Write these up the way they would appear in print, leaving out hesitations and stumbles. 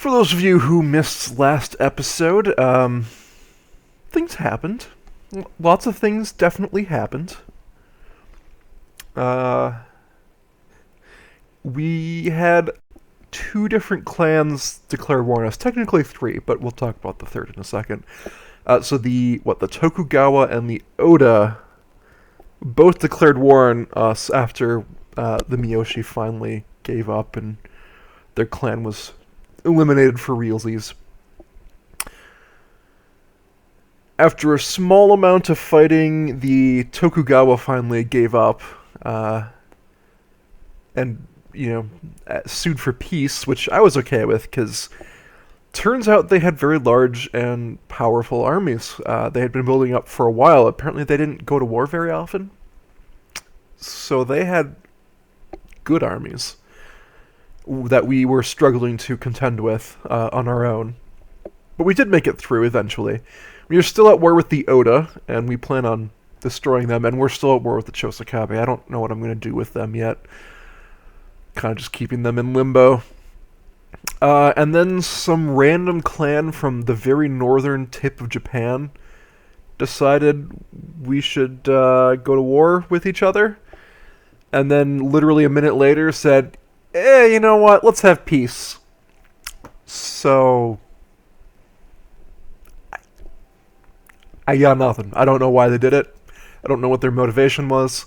For those of you who missed last episode, things happened. Lots of things definitely happened. We had two different clans declare war on us. Technically three, but we'll talk about the third in a second. So the Tokugawa and the Oda both declared war on us after the Miyoshi finally gave up and their clan was eliminated for realsies. After a small amount of fighting, the Tokugawa finally gave up and, sued for peace, which I was okay with, because turns out they had very large and powerful armies. They had been building up for a while. Apparently they didn't go to war very often. So they had good armies that we were struggling to contend with on our own. But we did make it through eventually. We are still at war with the Oda, and we plan on destroying them, and we're still at war with the Chosokabe. I don't know what I'm going to do with them yet. Kind of just keeping them in limbo. And then some random clan from the very northern tip of Japan decided we should go to war with each other. And then literally a minute later said, you know what, let's have peace. So I got nothing. I don't know why they did it. I don't know what their motivation was.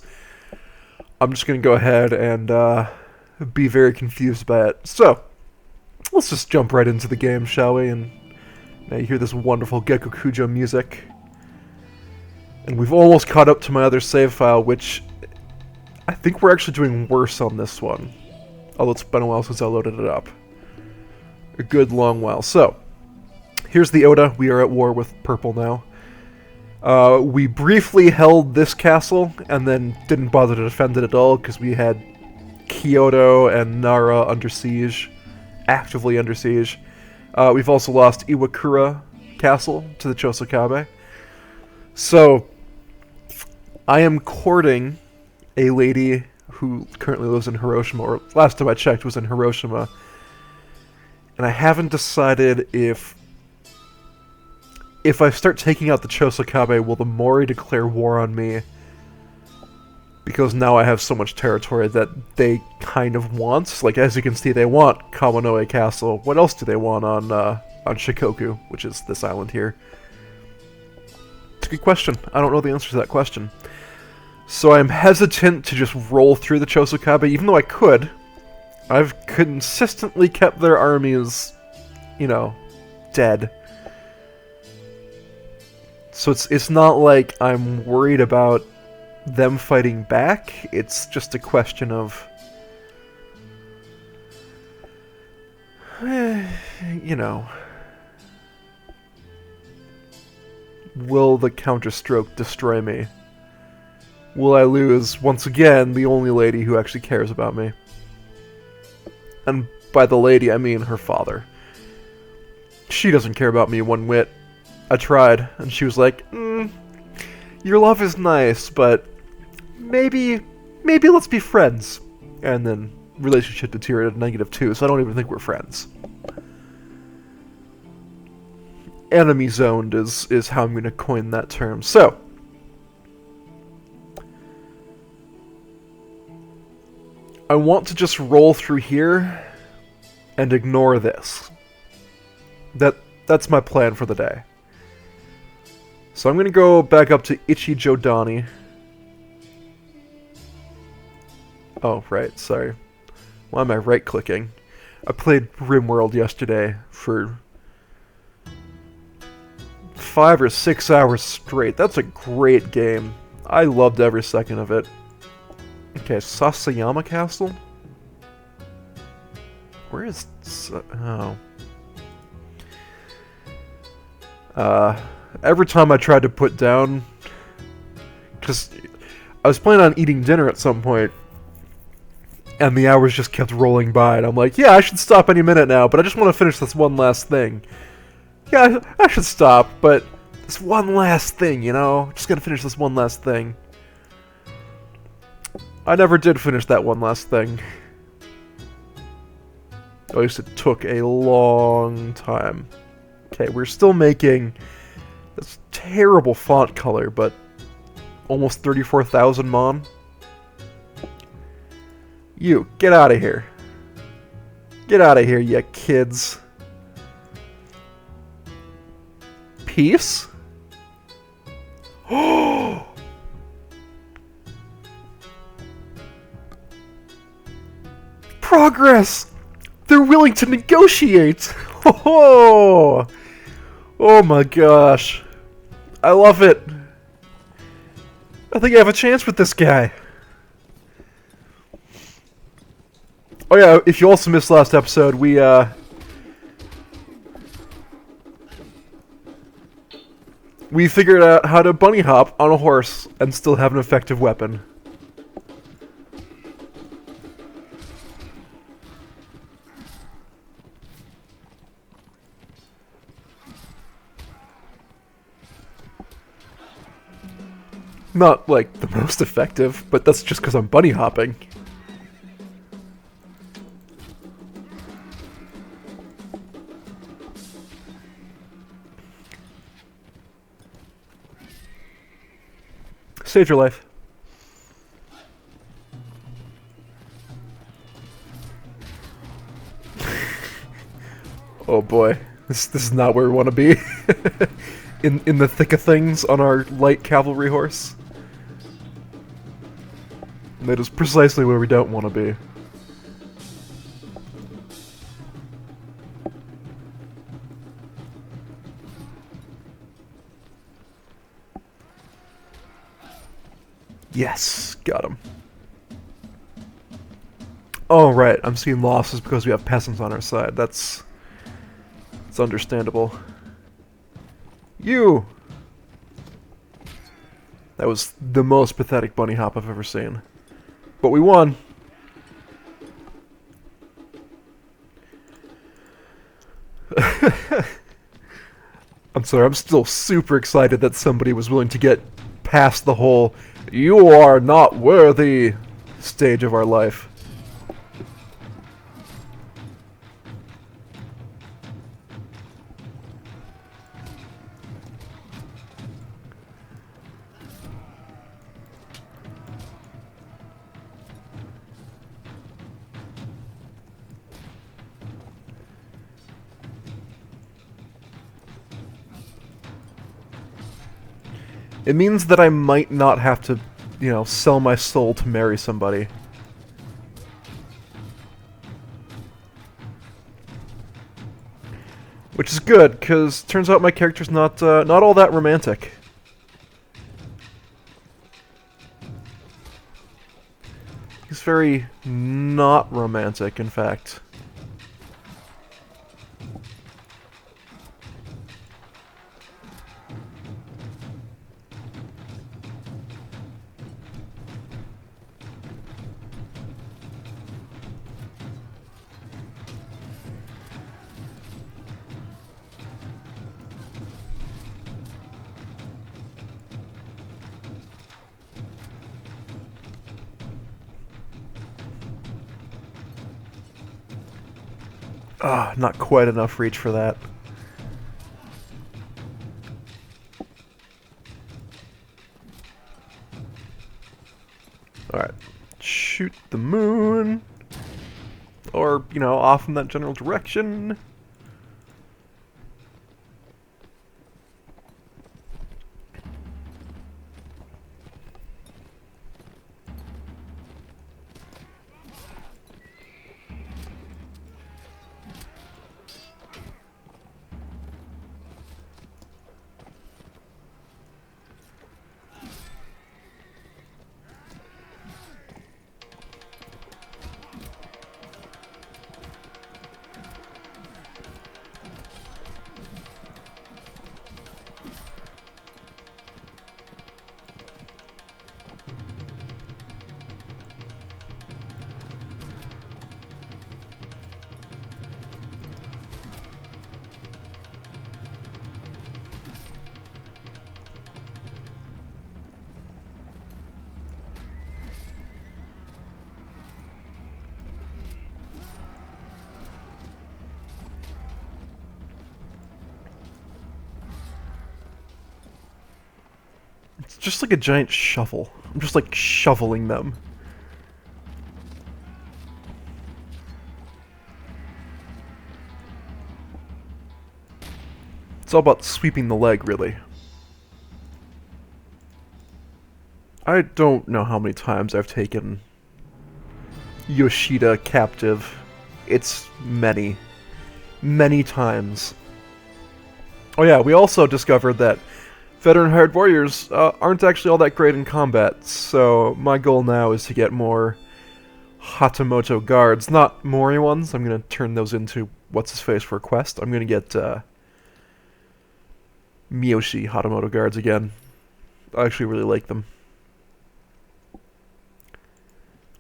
I'm just going to go ahead and be very confused by it. So, let's just jump right into the game, shall we? And now you hear this wonderful Gekokujo music. And we've almost caught up to my other save file, which I think we're actually doing worse on this one. Although it's been a while since I loaded it up. A good long while. So, here's the Oda. We are at war with Purple now. We briefly held this castle, and then didn't bother to defend it at all, because we had Kyoto and Nara under siege. Actively under siege. We've also lost Iwakura Castle to the Chosokabe. So, I am courting a lady who currently lives in Hiroshima, or last time I checked was in Hiroshima. And I haven't decided if I start taking out the Chosokabe, will the Mori declare war on me? Because now I have so much territory that they kind of want. Like, as you can see, they want Kawanoe Castle. What else do they want on Shikoku, which is this island here? It's a good question. I don't know the answer to that question. So I'm hesitant to just roll through the Chosokabe, even though I could. I've consistently kept their armies, dead. So it's not like I'm worried about them fighting back. It's just a question of, will the counterstroke destroy me? Will I lose, once again, the only lady who actually cares about me? And by the lady, I mean her father. She doesn't care about me one whit. I tried, and she was like, your love is nice, but maybe let's be friends. And then relationship deteriorated -2, so I don't even think we're friends. Enemy zoned is how I'm going to coin that term. So, I want to just roll through here and ignore this. That's my plan for the day. So I'm going to go back up to Ichijodani. Oh, right, sorry. Why am I right-clicking? I played RimWorld yesterday for 5 or 6 hours straight. That's a great game. I loved every second of it. Okay, Sasayama Castle? Where is... every time I tried to put down... Because I was planning on eating dinner at some point, and the hours just kept rolling by, and I'm like, yeah, I should stop any minute now, but I just want to finish this one last thing. Yeah, I should stop, but this one last thing, Just gotta finish this one last thing. I never did finish that one last thing. At least it took a long time. Okay, we're still making this terrible font color, but almost 34,000 mon. You, get out of here. Get out of here, you kids. Peace? Oh! Progress! They're willing to negotiate! Oh! Oh my gosh. I love it. I think I have a chance with this guy. Oh yeah, if you also missed last episode, we figured out how to bunny hop on a horse and still have an effective weapon. Not, like, the most effective, but that's just because I'm bunny hopping. Save your life. Oh boy, this is not where we want to be. in the thick of things on our light cavalry horse. That is precisely where we don't want to be. Yes, got him. Oh right, I'm seeing losses because we have peasants on our side. It's understandable. You! That was the most pathetic bunny hop I've ever seen. But we won. I'm sorry, I'm still super excited that somebody was willing to get past the whole "you are not worthy" stage of our life. It means that I might not have to, you know, sell my soul to marry somebody. Which is good, because turns out my character's not all that romantic. He's very not romantic, in fact. Ah, not quite enough reach for that. Alright. Shoot the moon. Or, you know, off in that general direction. It's just like a giant shovel. I'm just like shoveling them. It's all about sweeping the leg, really. I don't know how many times I've taken Yoshida captive. It's many. Many times. Oh yeah, we also discovered that veteran hired warriors aren't actually all that great in combat, so my goal now is to get more Hatamoto guards. Not Mori ones, I'm going to turn those into what's-his-face for a quest. I'm going to get Miyoshi Hatamoto guards again. I actually really like them.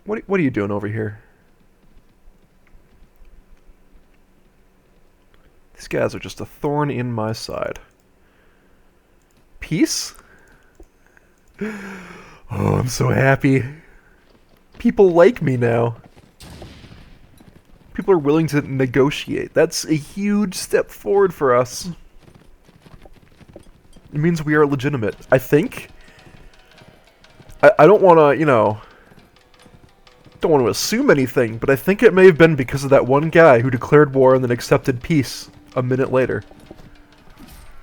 What are you doing over here? These guys are just a thorn in my side. Peace? Oh, I'm so happy. People like me now. People are willing to negotiate. That's a huge step forward for us. It means we are legitimate. I think. I don't want to, you know, don't want to assume anything, but I think it may have been because of that one guy who declared war and then accepted peace a minute later.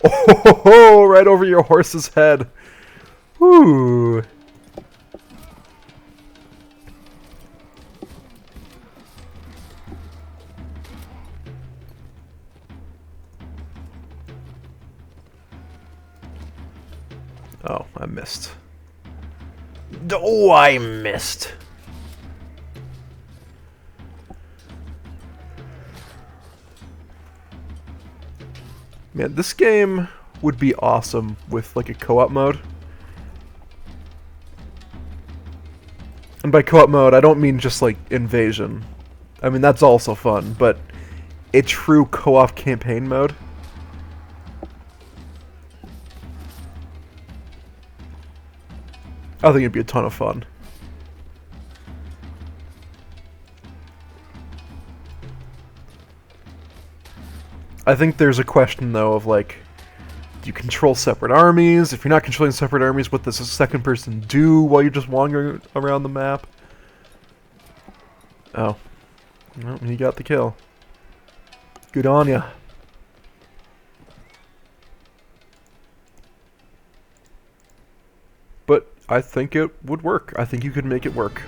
Oh, right over your horse's head. Whoo. Oh, I missed. Oh, I missed. Man, this game would be awesome with like a co-op mode. And by co-op mode, I don't mean just like invasion. I mean, that's also fun, but a true co-op campaign mode. I think it'd be a ton of fun. I think there's a question, though, of like, do you control separate armies? If you're not controlling separate armies, what does a second person do while you're just wandering around the map? Oh. Well, he got the kill. Good on ya. But I think it would work. I think you could make it work.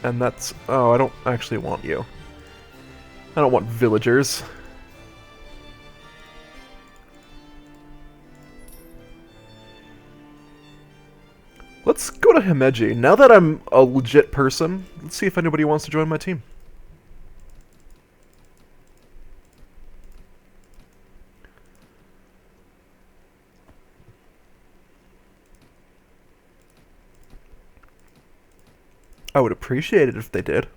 And that's... Oh, I don't actually want you. I don't want villagers. Let's go to Himeji. Now that I'm a legit person, let's see if anybody wants to join my team. I would appreciate it if they did.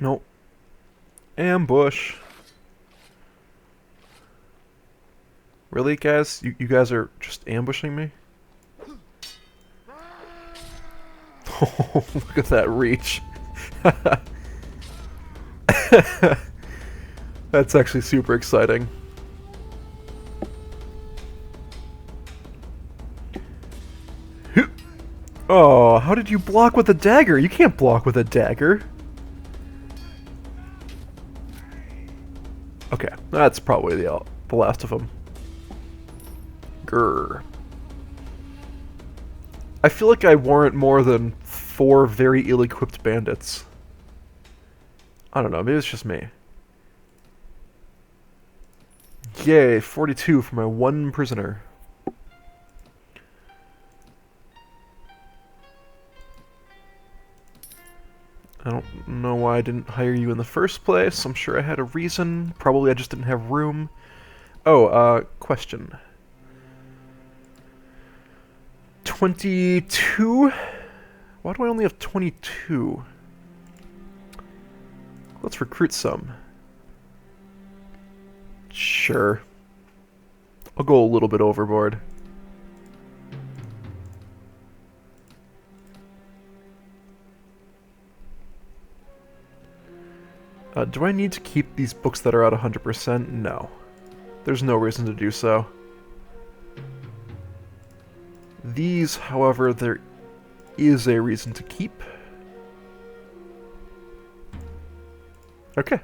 Nope. Ambush. Really, guys? You guys are just ambushing me? Oh, look at that reach. That's actually super exciting. Oh, how did you block with a dagger? You can't block with a dagger. Okay, that's probably the last of them. Grr. I feel like I warrant more than 4 very ill-equipped bandits. I don't know, maybe it's just me. Yay, 42 for my 1 prisoner. I don't know why I didn't hire you in the first place. I'm sure I had a reason. Probably I just didn't have room. Oh, question. 22? Why do I only have 22? Let's recruit some. Sure. I'll go a little bit overboard. Do I need to keep these books that are at 100%? No. There's no reason to do so. These, however, there is a reason to keep. Okay.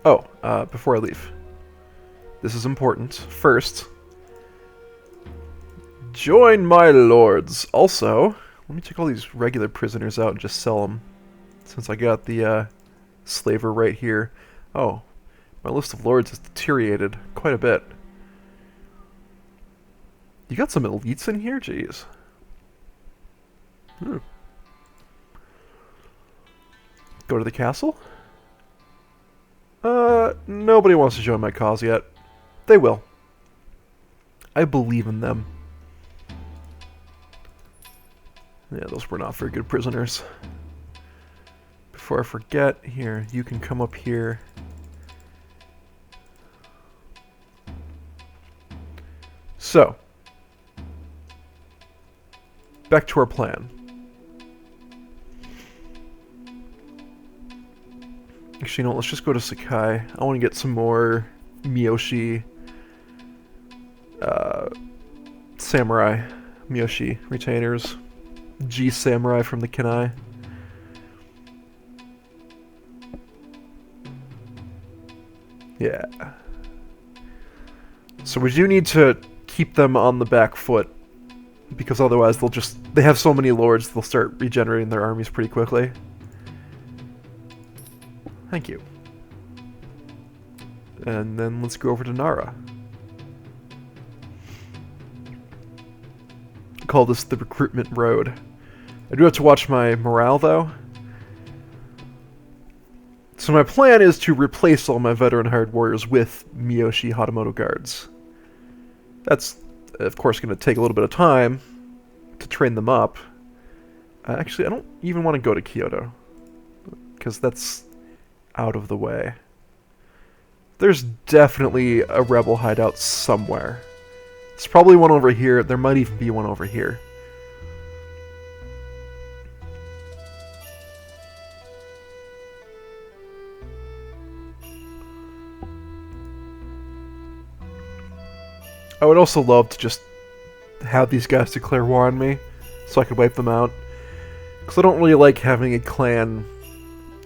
Oh, before I leave. This is important. First, join my lords. Also, let me take all these regular prisoners out and just sell them. Since I got the slaver right here. Oh, my list of lords has deteriorated quite a bit. You got some elites in here? Jeez. Go to the castle? Nobody wants to join my cause yet. They will. I believe in them. Yeah, those were not very good prisoners. Before I forget, here, you can come up here. So, back to our plan. Actually, you know what, let's just go to Sakai. I want to get some more Miyoshi samurai Miyoshi retainers. G samurai from the Kenai. Yeah. So we do need to keep them on the back foot, because otherwise they have so many lords, they'll start regenerating their armies pretty quickly. Thank you. And then let's go over to Nara. Call this the recruitment road. I do have to watch my morale, though. So my plan is to replace all my veteran hired warriors with Miyoshi Hatamoto guards. That's, of course, going to take a little bit of time to train them up. Actually, I don't even want to go to Kyoto, because that's out of the way. There's definitely a rebel hideout somewhere. There's probably one over here. There might even be one over here. I would also love to just have these guys declare war on me, so I could wipe them out. Because I don't really like having a clan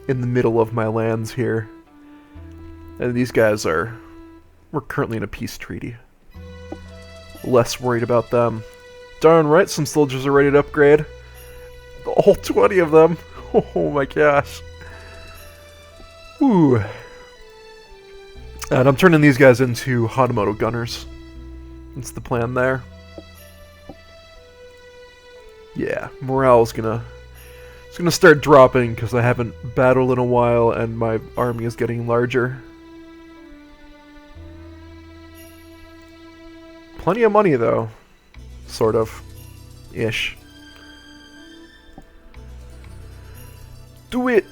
in the middle of my lands here. And these guys we're currently in a peace treaty. Less worried about them. Darn right, some soldiers are ready to upgrade. All 20 of them. Oh my gosh. Ooh. And I'm turning these guys into Hatamoto gunners. That's the plan there. Yeah, morale is gonna start dropping because I haven't battled in a while and my army is getting larger. Plenty of money though. Sort of. Ish. Do it!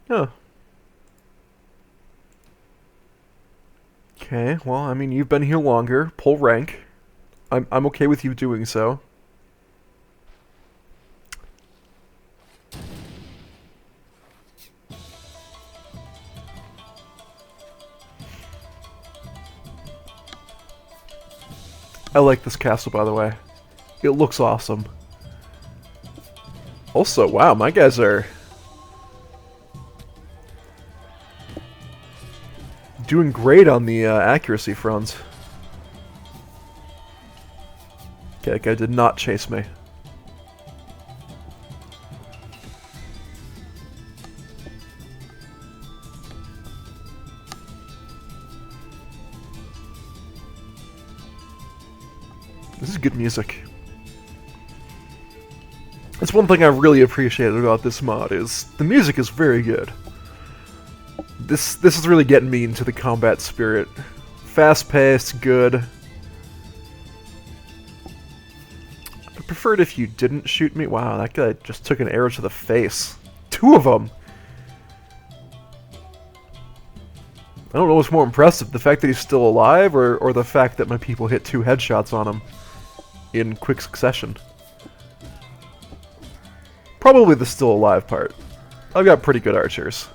Huh. Okay, well, I mean, you've been here longer. Pull rank. I'm okay with you doing so. I like this castle, by the way. It looks awesome. Also, wow, my guys are doing great on the accuracy front. Okay, that guy did not chase me. This is good music. That's one thing I really appreciated about this mod, is the music is very good. This is really getting me into the combat spirit. Fast-paced, good. prefer it if you didn't shoot me. Wow, that guy just took an arrow to the face. 2 of them! I don't know what's more impressive, the fact that he's still alive, or the fact that my people hit 2 headshots on him in quick succession. Probably the still alive part. I've got pretty good archers.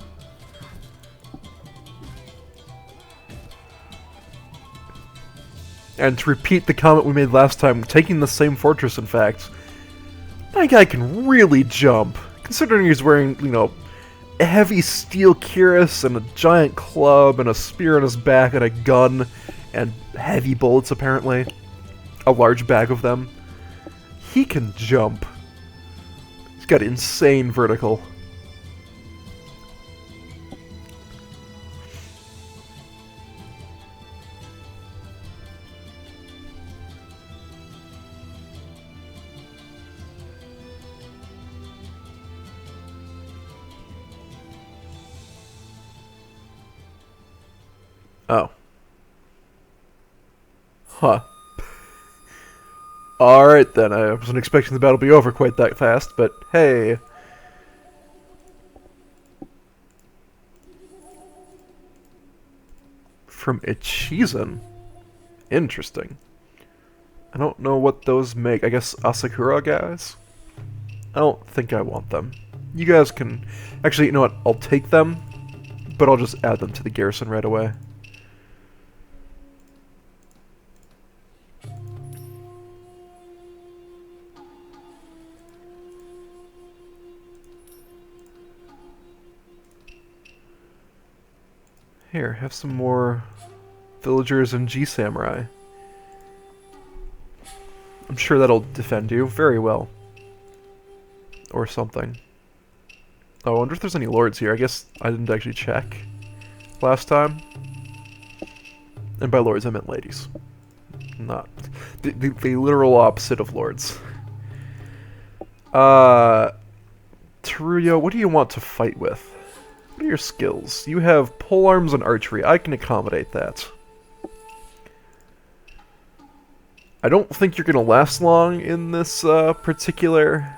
And to repeat the comment we made last time, taking the same fortress, in fact, my guy can really jump. Considering he's wearing, you know, a heavy steel cuirass and a giant club and a spear on his back and a gun and heavy bullets, apparently. A large bag of them. He can jump. He's got insane vertical. Oh. Huh. Alright then, I wasn't expecting the battle to be over quite that fast, but hey. From Ichizen? Interesting. I don't know what those make. I guess Asakura guys? I don't think I want them. You guys can... Actually, you know what? I'll take them, but I'll just add them to the garrison right away. Here, have some more villagers and G-Samurai. I'm sure that'll defend you very well. Or something. Oh, I wonder if there's any lords here. I guess I didn't actually check last time. And by lords, I meant ladies. Not... The literal opposite of lords. Teruyo, what do you want to fight with? What are your skills? You have polearms and archery. I can accommodate that. I don't think you're going to last long in this particular...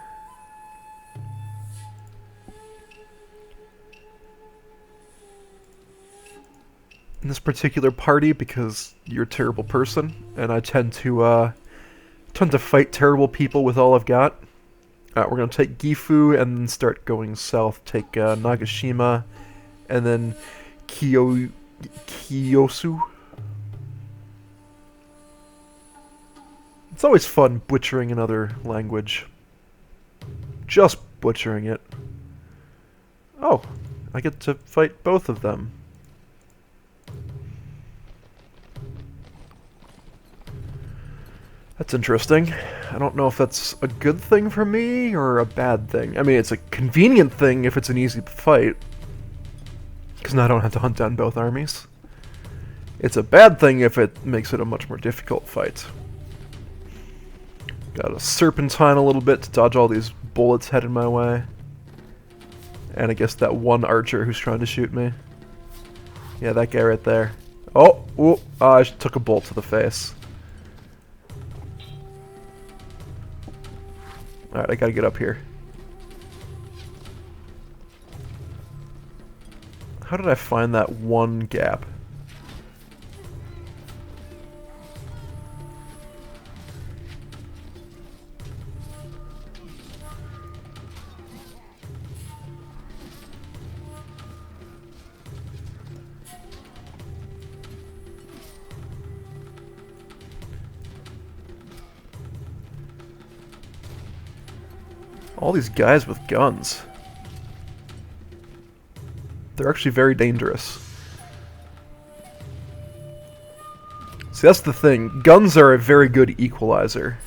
party because you're a terrible person, and I tend to fight terrible people with all I've got. We're going to take Gifu and then start going south. Take Nagashima and then Kiyosu. It's always fun butchering another language. Just butchering it. Oh, I get to fight both of them. That's interesting. I don't know if that's a good thing for me or a bad thing. I mean, it's a convenient thing if it's an easy fight, because now I don't have to hunt down both armies. It's a bad thing if it makes it a much more difficult fight. Got a serpentine a little bit to dodge all these bullets headed my way. And I guess that one archer who's trying to shoot me. Yeah, that guy right there. Oh, ooh, I took a bolt to the face. Alright, I gotta get up here. How did I find that one gap? All these guys with guns. They're actually very dangerous. See, that's the thing. Guns are a very good equalizer.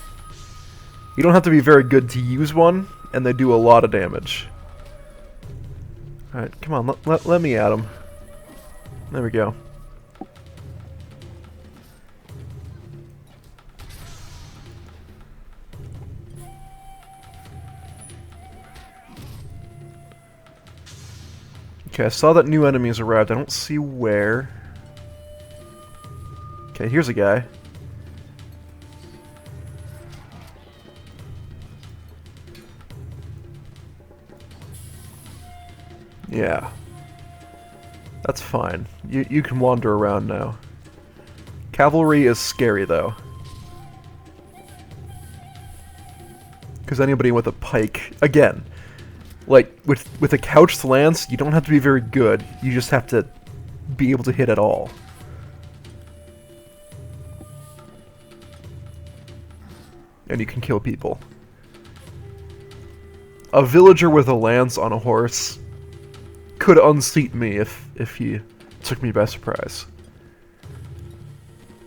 You don't have to be very good to use one, and they do a lot of damage. Alright, come on, let me at them. There we go. Okay, I saw that new enemies arrived. I don't see where. Okay, here's a guy. Yeah. That's fine. You can wander around now. Cavalry is scary, though. Because anybody with a pike... Again, like, with a couched lance, you don't have to be very good. You just have to be able to hit at all. And you can kill people. A villager with a lance on a horse could unseat me if he took me by surprise.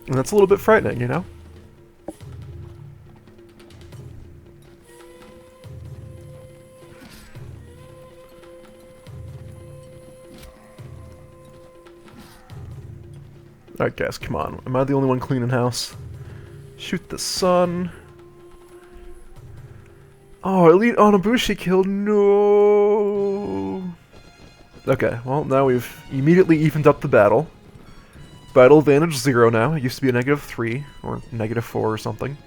And that's a little bit frightening, you know? Alright guys, come on. Am I the only one cleaning house? Shoot the sun. Oh, Elite Onobushi killed. No. Okay, well, now we've immediately evened up the battle. Battle advantage 0 now. It used to be a -3 or -4 or something.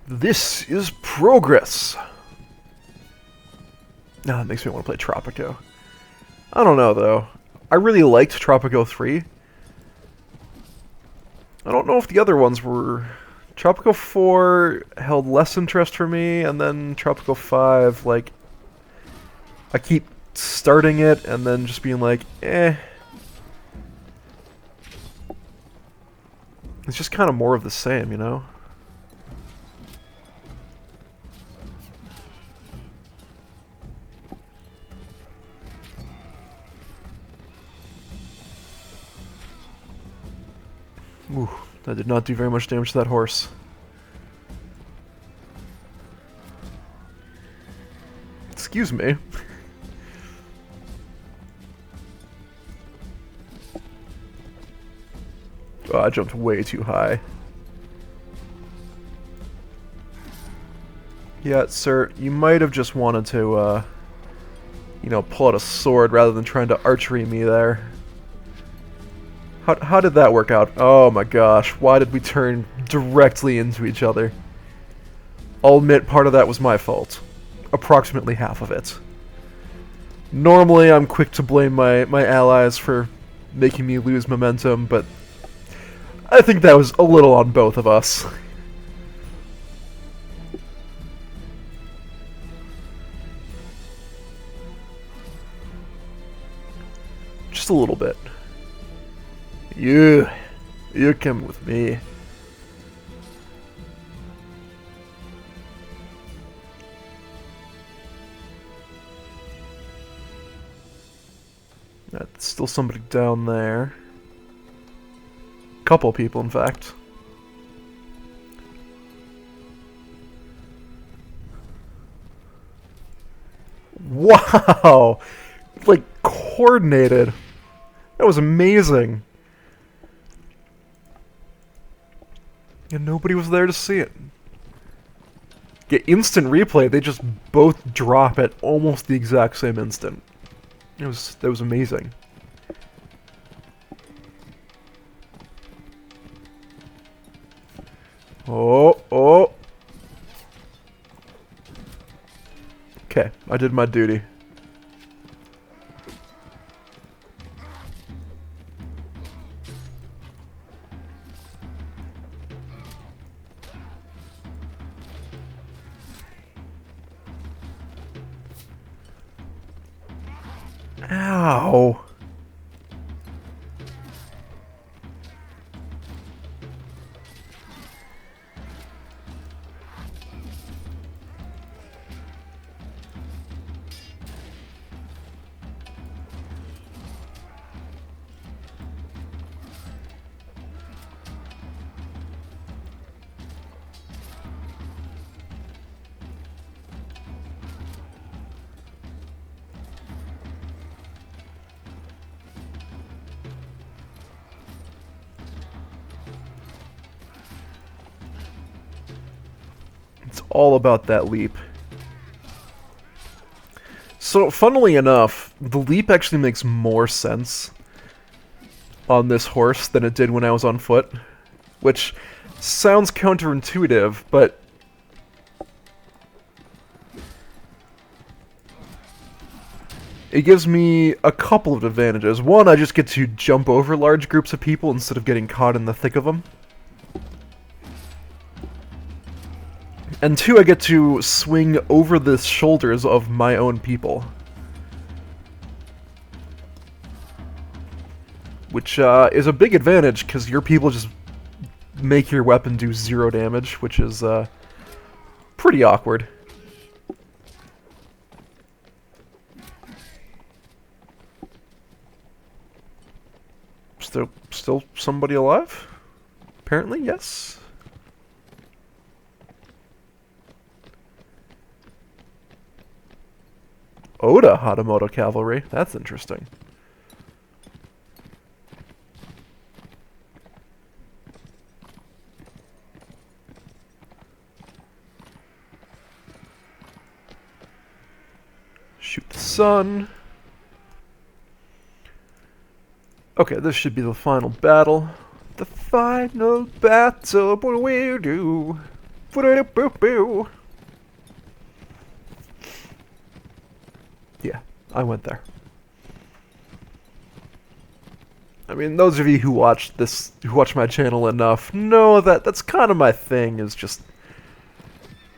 This is progress. Ah, that makes me want to play Tropico. I don't know, though. I really liked Tropico 3. I don't know if the other ones were... Tropico 4 held less interest for me, and then Tropico 5, like... I keep starting it, and then just being like, eh. It's just kind of more of the same, you know? Ooh, that did not do very much damage to that horse. Excuse me. Oh, I jumped way too high. Yeah, sir, you might have just wanted to, you know, pull out a sword rather than trying to archery me there. How did that work out? Oh my gosh, why did we turn directly into each other? I'll admit part of that was my fault. Approximately half of it. Normally I'm quick to blame my allies for making me lose momentum, but I think that was a little on both of us. Just a little bit. You're coming with me. That's still somebody down there. Couple people, in fact. Wow! Like, coordinated. That was amazing. And nobody was there to see it. Get instant replay, they just both drop at almost the exact same instant. That was amazing. Oh. Okay, I did my duty. Ow. It's all about that leap. So, funnily enough, the leap actually makes more sense on this horse than it did when I was on foot. Which sounds counterintuitive, but It gives me a couple of advantages. One, I just get to jump over large groups of people instead of getting caught in the thick of them. And two, I get to swing over the shoulders of my own people. Which is a big advantage, because your people just make your weapon do 0 damage, which is pretty awkward. Still somebody alive? Apparently, yes. Oda Hatamoto Cavalry. That's interesting. Shoot the sun. Okay, this should be the final battle. The final battle, what do we do? Yeah, I went there. I mean, those of you who watch my channel enough, know that that's kind of my thing, is just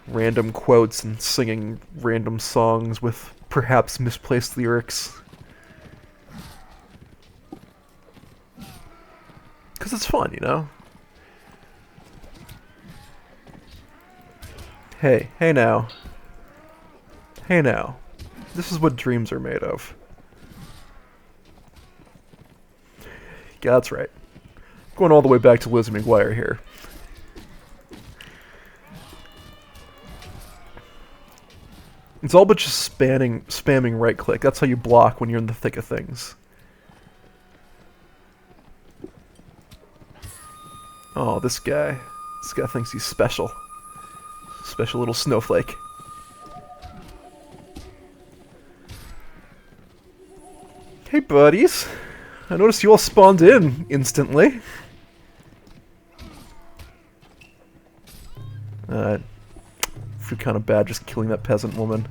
random quotes and singing random songs with perhaps misplaced lyrics. Because it's fun, you know? Hey now. Hey now. This is what dreams are made of. Yeah, that's right. Going all the way back to Lizzie McGuire here. It's all but just spamming right click. That's how you block when you're in the thick of things. Oh, this guy. This guy thinks he's special. Special little snowflake. Hey, buddies. I noticed you all spawned in instantly. I feel kind of bad just killing that peasant woman.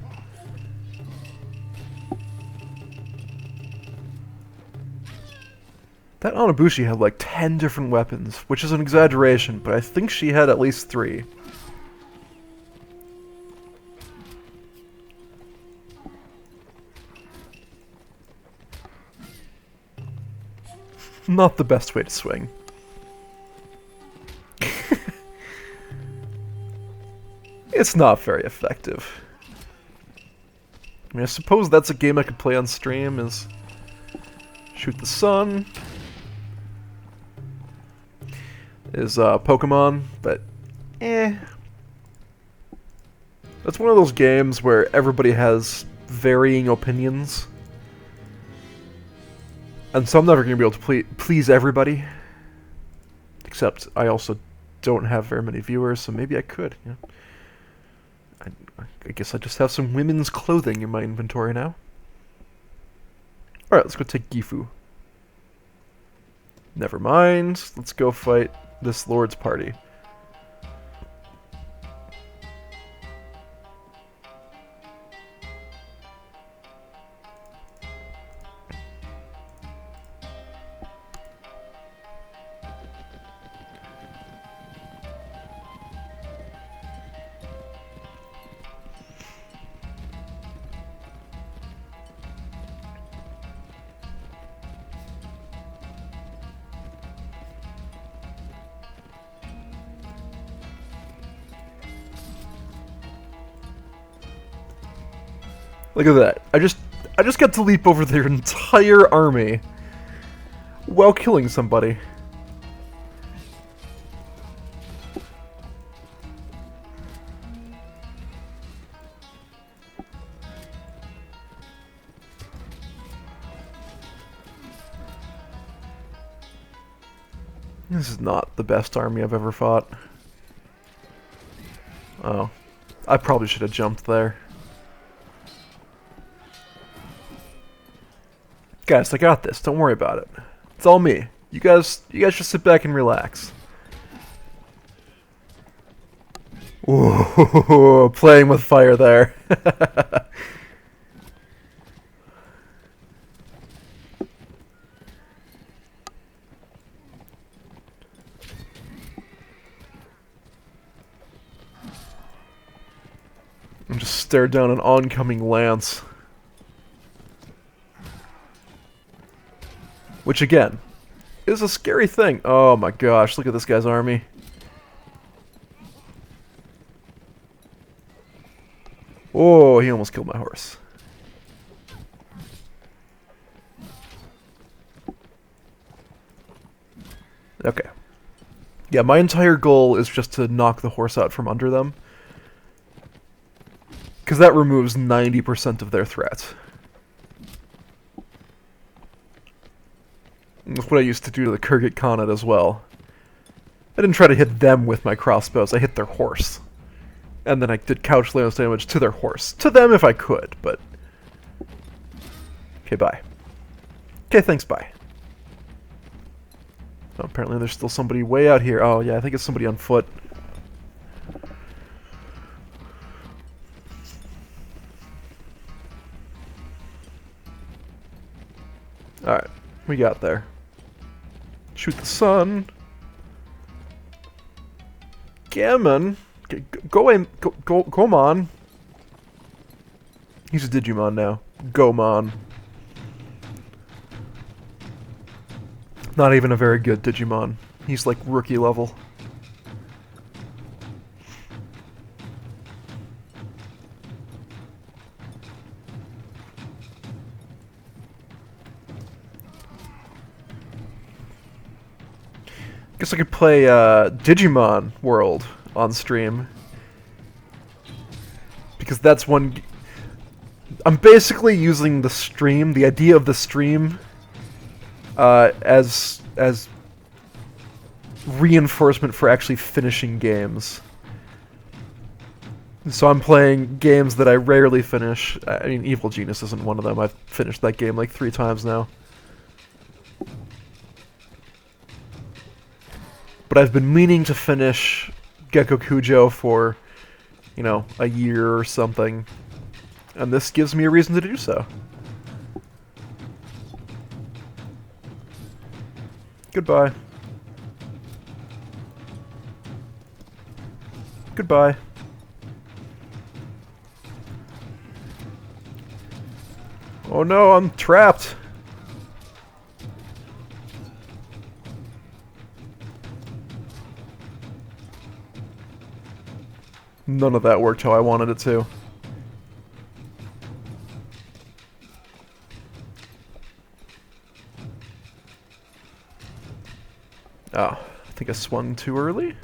That Onibushi had like 10 different weapons, which is an exaggeration, but I think she had at least 3. Not the best way to swing. It's not very effective. I mean, I suppose that's a game I could play on stream, is shoot the sun. Is Pokemon, but That's one of those games where everybody has varying opinions. And so I'm never going to be able to please everybody. Except I also don't have very many viewers, so maybe I could. Yeah. I guess I just have some women's clothing in my inventory now. Alright, let's go take Gifu. Never mind. Let's go fight this Lord's party. Look at that. I just got to leap over their entire army while killing somebody. This is not the best army I've ever fought. Oh. I probably should have jumped there. Guys, I got this. Don't worry about it. It's all me. You guys just sit back and relax. Ooh, playing with fire there. stare down an oncoming lance. Which, again, is a scary thing. Oh my gosh, look at this guy's army. Oh, he almost killed my horse. Okay. Yeah, my entire goal is just to knock the horse out from under them. Because that removes 90% of their threat. That's what I used to do to the Kurgit Khanate as well. I didn't try to hit them with my crossbows, I hit their horse. And then I did couch lance damage to their horse. To them if I could, but... Okay, bye. Okay, thanks, bye. Oh, apparently there's still somebody way out here. Oh, yeah, I think it's somebody on foot. Alright, we got there. Shoot the sun. Gammon. Go on. He's a Digimon now. Gomon. Not even a very good Digimon. He's like rookie level. Guess I could play Digimon World on stream. Because that's one... I'm basically using the stream, the idea of the stream, as reinforcement for actually finishing games. So I'm playing games that I rarely finish. I mean, Evil Genius isn't one of them. I've finished that game like 3 times now. But I've been meaning to finish Gekokujo for, you know, a year or something. And this gives me a reason to do so. Goodbye. Goodbye. Oh no, I'm trapped. None of that worked how I wanted it to. Oh, I think I swung too early?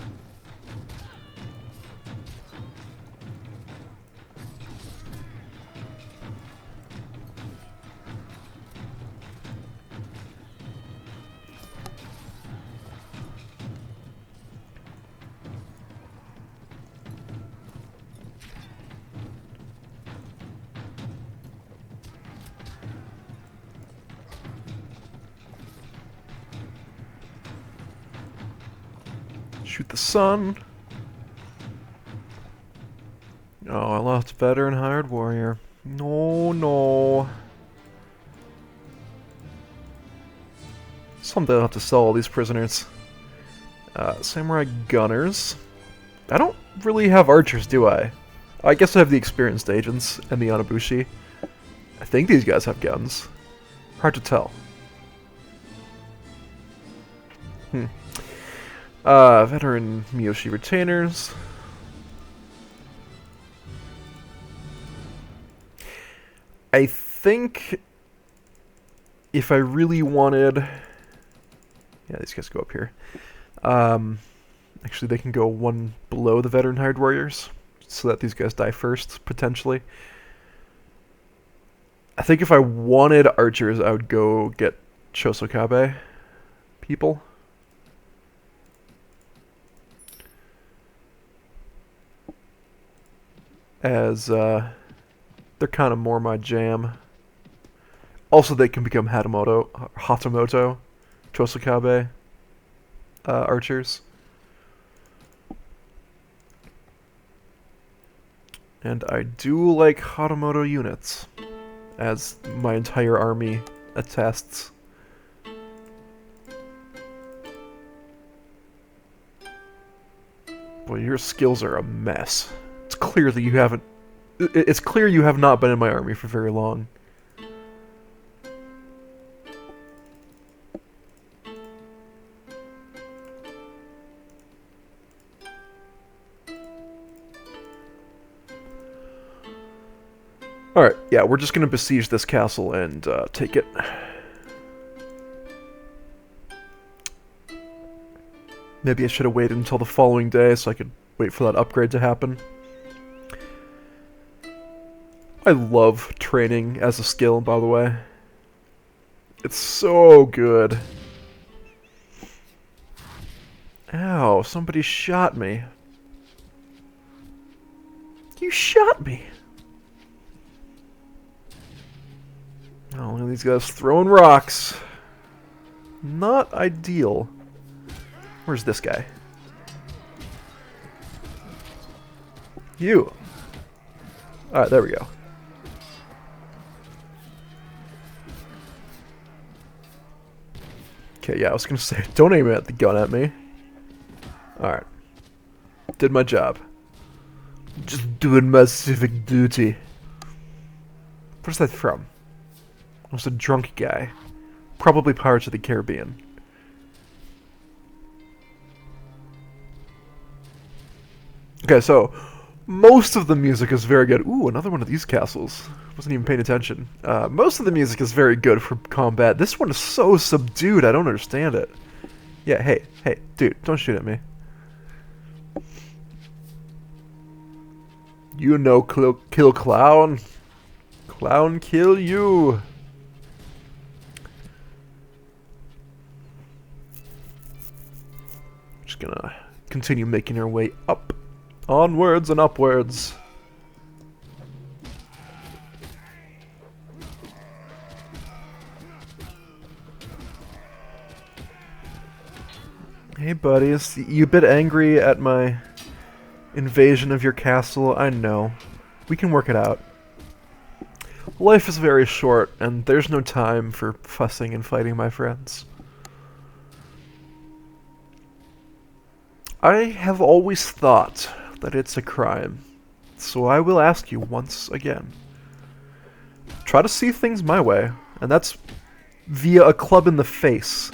Shoot the sun. Oh, I lost veteran hired warrior. No, no. Someday I'll have to sell all these prisoners. Samurai gunners. I don't really have archers, do I? I guess I have the experienced agents and the Anabushi. I think these guys have guns. Hard to tell. Veteran Miyoshi retainers. I think if I really wanted... Yeah, these guys go up here. Actually, they can go one below the veteran hired warriors, so that these guys die first, potentially. I think if I wanted archers, I would go get Chosokabe people. As they're kind of more my jam. Also, they can become Hatamoto, Chosokabe archers. And I do like Hatamoto units, as my entire army attests. Boy, your skills are a mess. It's clear that you haven't It's clear you have not been in my army for very long. Alright, yeah, we're just gonna besiege this castle and take it. Maybe I should have waited until the following day so I could wait for that upgrade to happen. I love training as a skill, by the way. It's so good. Ow, somebody shot me. You shot me! Oh, look at these guys throwing rocks. Not ideal. Where's this guy? You. Alright, there we go. Okay, yeah, I was gonna say, don't aim at the gun at me. Alright. Did my job. Just doing my civic duty. Where's that from? It was a drunk guy. Probably Pirates of the Caribbean. Okay, so most of the music is very good. Ooh, another one of these castles. Wasn't even paying attention. Most of the music is very good for combat. This one is so subdued, I don't understand it. Yeah, hey, dude, don't shoot at me. You know, kill clown. Clown kill you. Just gonna continue making our way up. Onwards and upwards. Hey buddies, you a bit angry at my invasion of your castle? I know. We can work it out. Life is very short, and there's no time for fussing and fighting, my friends. I have always thought that it's a crime, so I will ask you once again. Try to see things my way, and that's via a club in the face.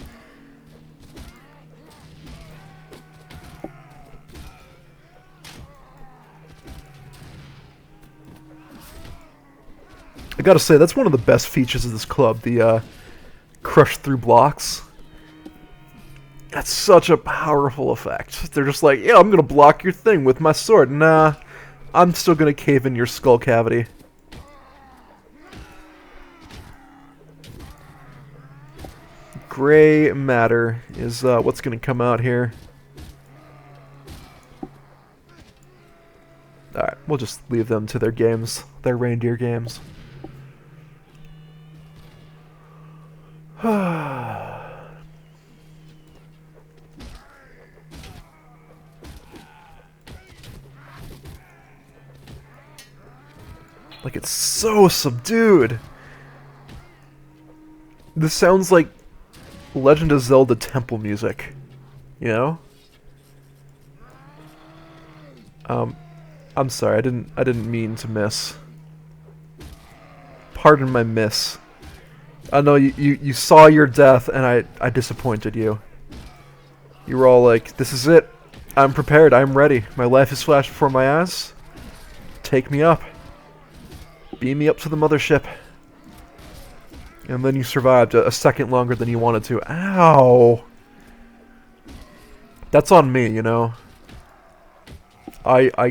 I gotta say, that's one of the best features of this club, the crush through blocks. That's such a powerful effect. They're just like, yeah, I'm gonna block your thing with my sword. Nah, I'm still gonna cave in your skull cavity. Gray matter is what's gonna come out here. Alright, we'll just leave them to their games, their reindeer games. Like, it's so subdued. This sounds like Legend of Zelda temple music, you know? I'm sorry, I didn't mean to miss. Pardon my miss. I know you saw your death and I disappointed you. You were all like, this is it. I'm prepared, I'm ready. My life has flashed before my eyes. Take me up. Beam me up to the mothership. And then you survived a second longer than you wanted to. Ow! That's on me, you know? I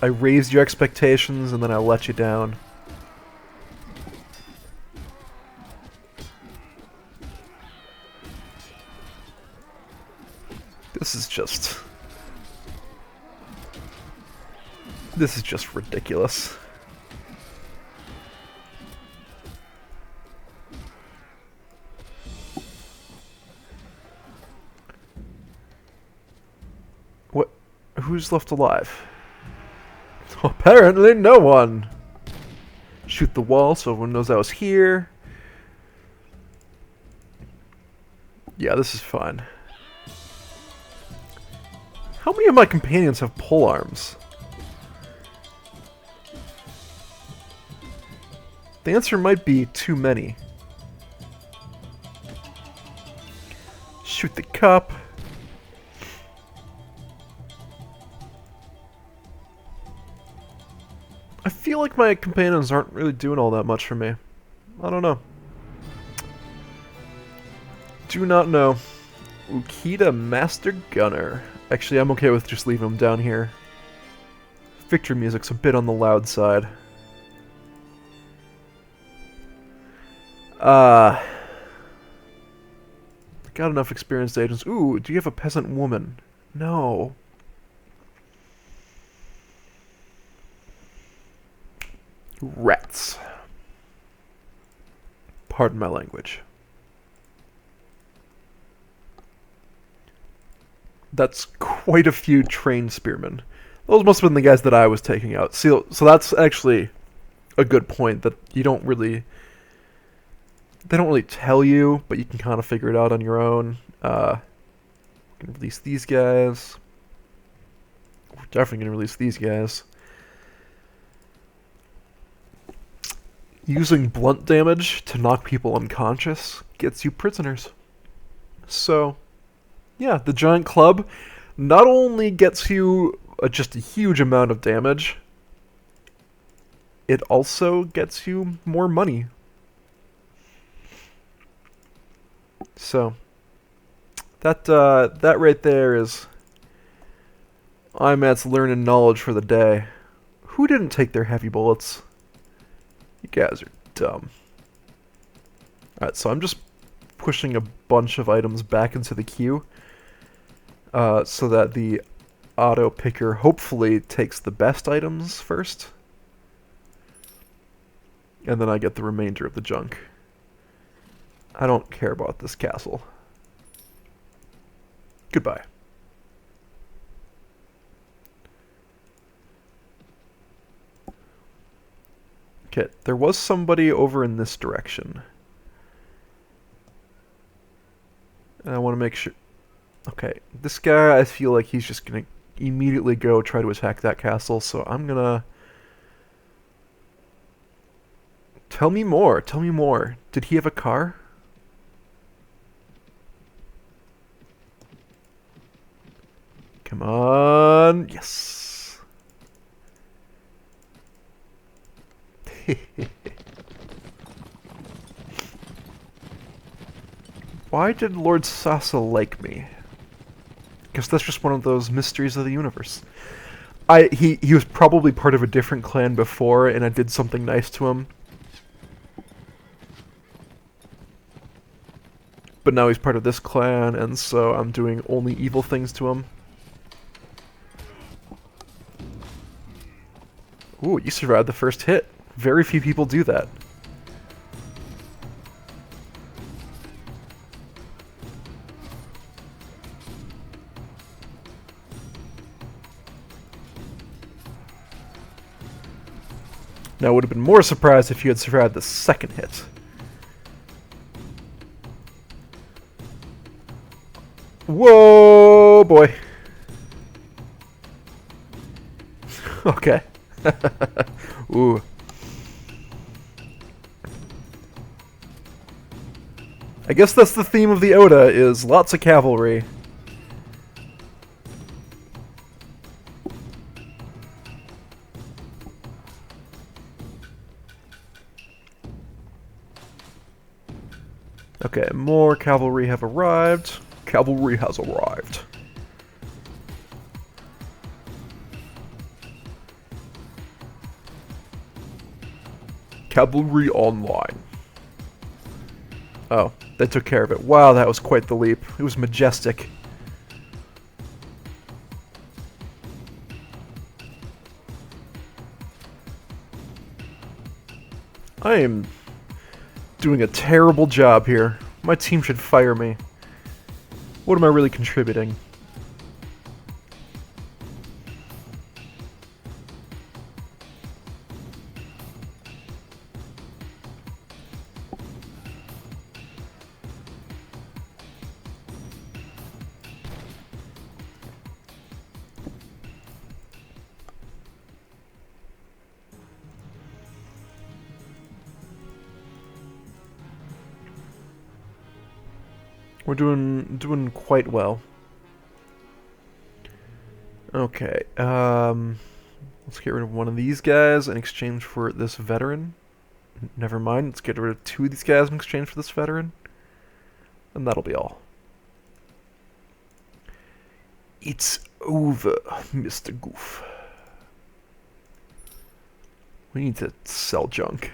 raised your expectations and then I let you down. This is just ridiculous. What? Who's left alive? Apparently no one. Shoot the wall so everyone knows I was here. Yeah, this is fine. How many of my companions have pole arms? The answer might be too many. Shoot the cup. I feel like my companions aren't really doing all that much for me. I don't know. Do not know. Ukita Master Gunner. Actually, I'm okay with just leaving him down here. Victory music's a bit on the loud side. Got enough experienced agents. Ooh, do you have a peasant woman? No. Rats. Pardon my language. That's quite a few trained spearmen. Those must have been the guys that I was taking out. So that's actually a good point, that you don't really... They don't really tell you, but you can kind of figure it out on your own. We're going to release these guys. We're definitely going to release these guys. Using blunt damage to knock people unconscious gets you prisoners. So, yeah, the giant club not only gets you just a huge amount of damage, it also gets you more money. So, that right there is IMAT's learning knowledge for the day. Who didn't take their heavy bullets? You guys are dumb. Alright, so I'm just pushing a bunch of items back into the queue so that the auto picker hopefully takes the best items first. And then I get the remainder of the junk. I don't care about this castle. Goodbye. Okay, there was somebody over in this direction. And I want to make sure... Okay, this guy, I feel like he's just going to immediately go try to attack that castle, so I'm going to... Tell me more, tell me more. Did he have a car? Come on, yes! Why did Lord Sasa like me? Because that's just one of those mysteries of the universe. He was probably part of a different clan before, and I did something nice to him. But now he's part of this clan, and so I'm doing only evil things to him. Ooh, you survived the first hit. Very few people do that. Now, I would have been more surprised if you had survived the second hit. Whoa, boy. Okay. Ooh. I guess that's the theme of the Oda, is lots of cavalry. Okay, more cavalry have arrived. Cavalry has arrived. Cavalry online. Oh, they took care of it. Wow, that was quite the leap. It was majestic. I am doing a terrible job here. My team should fire me. What am I really contributing? We're doing quite well. Okay, let's get rid of one of these guys in exchange for this veteran. Never mind, let's get rid of two of these guys in exchange for this veteran. And that'll be all. It's over, Mr. Goof. We need to sell junk.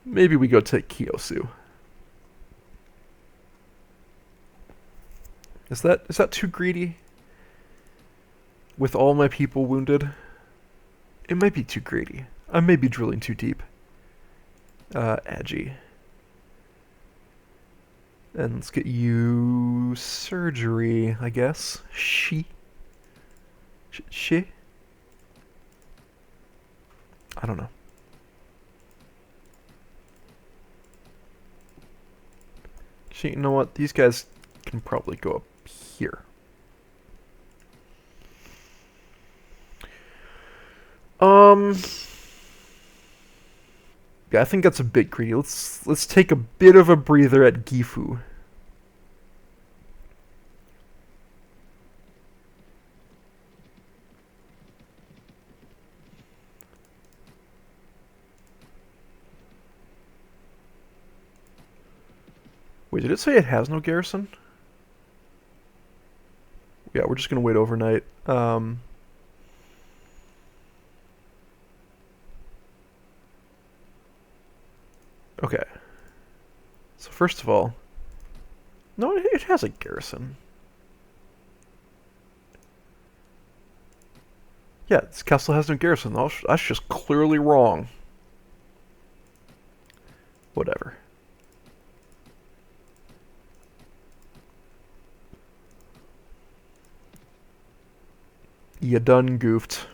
Maybe we go take Kiyosu. Is that too greedy? With all my people wounded? It might be too greedy. I may be drilling too deep. Agi. And let's get you surgery, I guess. She? I don't know. Actually, you know what? These guys can probably go up here. Yeah, I think that's a bit greedy. Let's take a bit of a breather at Gifu. Wait, did it say it has no garrison? Yeah, we're just gonna wait overnight. Okay. So first of all, no, it has a garrison. Yeah, this castle has no garrison. That's just clearly wrong. Whatever. You done goofed.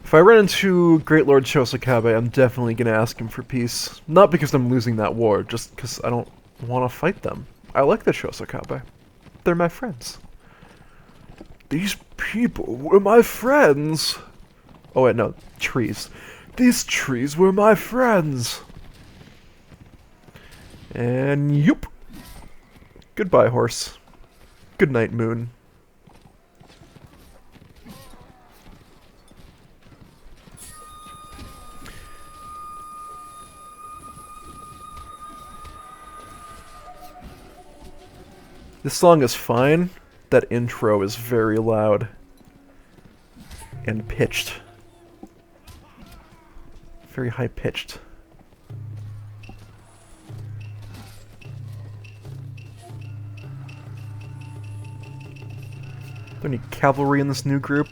If I run into Great Lord Shosakabe, I'm definitely gonna ask him for peace. Not because I'm losing that war, just because I don't want to fight them. I like the Shosakabe. They're my friends. These people were my friends! Oh wait, no. Trees. These trees were my friends! And yoop! Goodbye, horse. Good night, moon. This song is fine. That intro is very loud. And pitched. Very high pitched. Are there any cavalry in this new group?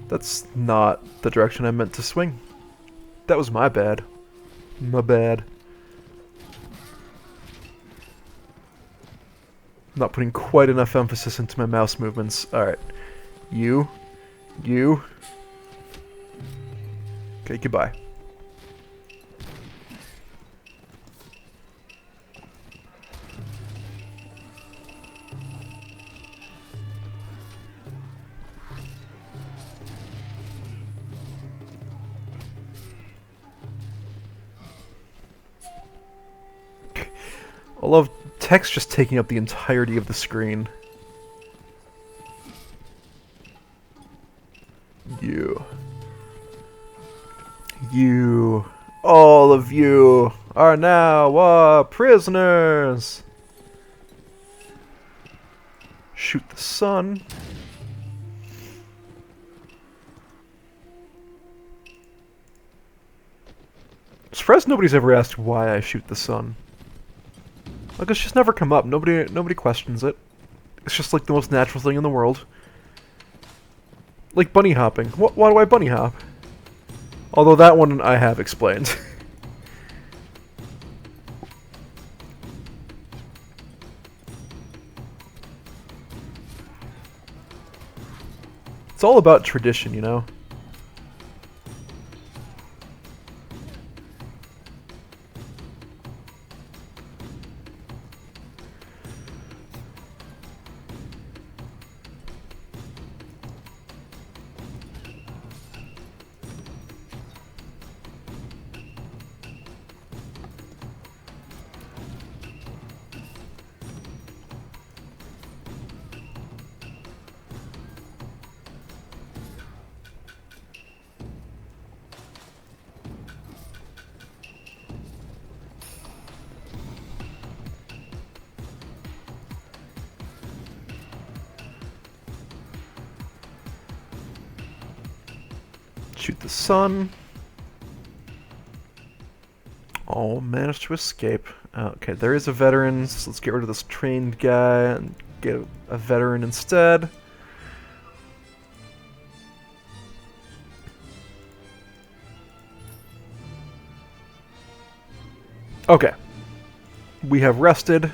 That's not the direction I meant to swing. That was my bad. My bad. I'm not putting quite enough emphasis into my mouse movements. Alright. You. Okay, goodbye. I love text just taking up the entirety of the screen. You, all of you, are now prisoners. Shoot the sun. I'm surprised nobody's ever asked why I shoot the sun. Like, it's just never come up. Nobody questions it. It's just like the most natural thing in the world. Like bunny hopping. Why do I bunny hop? Although that one I have explained. It's all about tradition, you know? Shoot the sun. Oh, managed to escape. Okay, there is a veteran, so let's get rid of this trained guy and get a veteran instead. Okay. We have rested.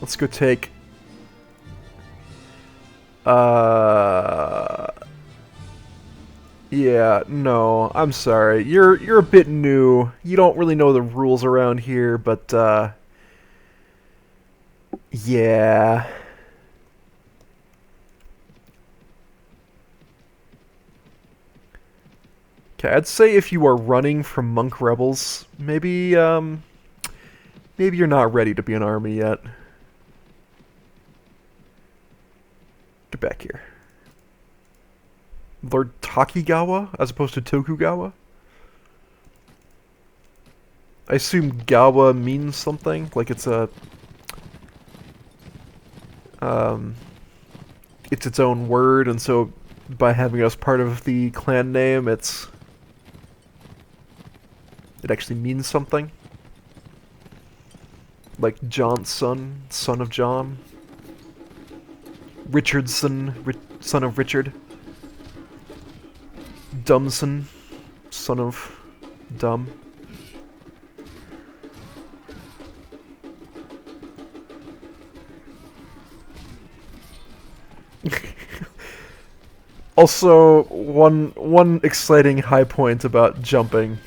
Let's go take... Yeah, no, I'm sorry. You're a bit new. You don't really know the rules around here, but yeah. Okay, I'd say if you are running from monk rebels, maybe maybe you're not ready to be an army yet. Get back here. Lord Takigawa as opposed to Tokugawa? I assume Gawa means something, like it's a it's its own word, and so by having it as part of the clan name, it actually means something. Like Johnson, son of John. Richardson, son of Richard. Dumbson, son of Dumb. Also, one exciting high point about jumping.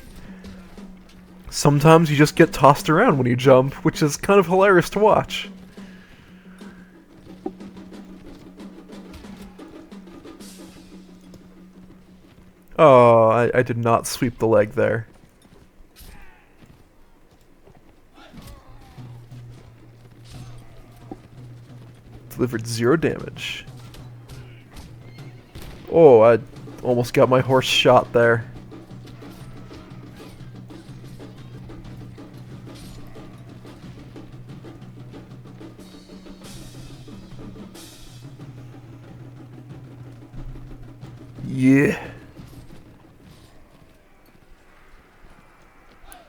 Sometimes you just get tossed around when you jump, which is kind of hilarious to watch. Oh, I did not sweep the leg there. Delivered 0 damage. Oh, I almost got my horse shot there. Yeah.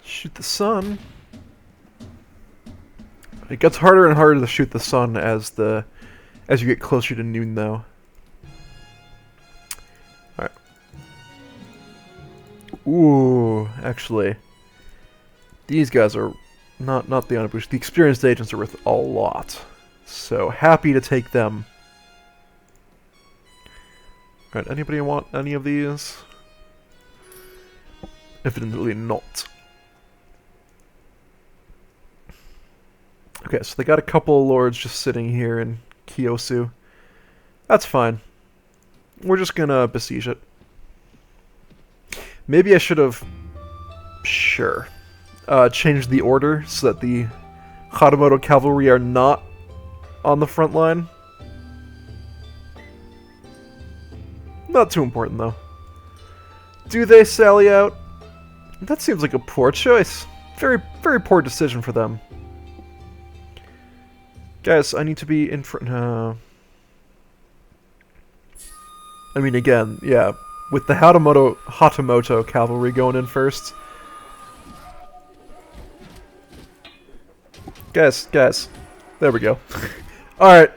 Shoot the sun. It gets harder and harder to shoot the sun as you get closer to noon, though. All right. Ooh, actually, these guys are not the unabushed. The experienced agents are worth a lot, so happy to take them. All right. Anybody want any of these? Evidently not. Okay, so they got a couple of lords just sitting here in Kiyosu. That's fine. We're just gonna besiege it. Maybe I should have... Sure. Changed the order so that the Haramoto cavalry are not on the front line. Not too important, though. Do they sally out? That seems like a poor choice. Very, very poor decision for them. Guys, I need to be in front... I mean, again, yeah, with the Hatamoto cavalry going in first. Guys, there we go. Alright,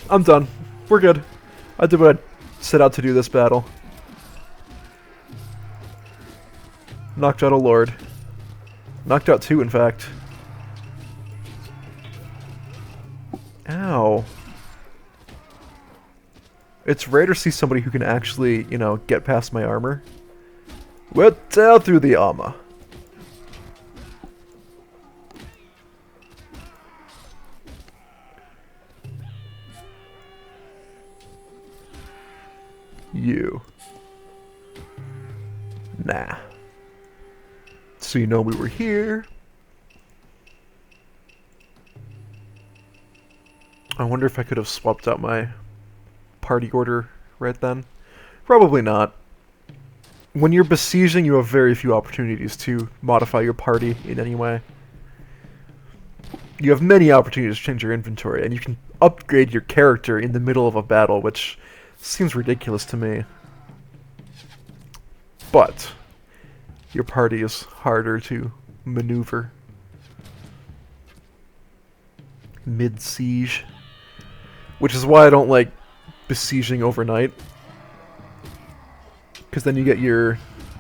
I'm done. We're good. I did what I set out to do this battle. Knocked out a lord. Knocked out 2, in fact. Ow. It's rare to see somebody who can actually, you know, get past my armor. Went down through the armor. You. Nah. So you know we were here. I wonder if I could have swapped out my party order right then. Probably not. When you're besieging, you have very few opportunities to modify your party in any way. You have many opportunities to change your inventory, and you can upgrade your character in the middle of a battle, which Seems ridiculous to me. But your party is harder to maneuver. Mid-siege. Which is why I don't like besieging overnight. Because then you get your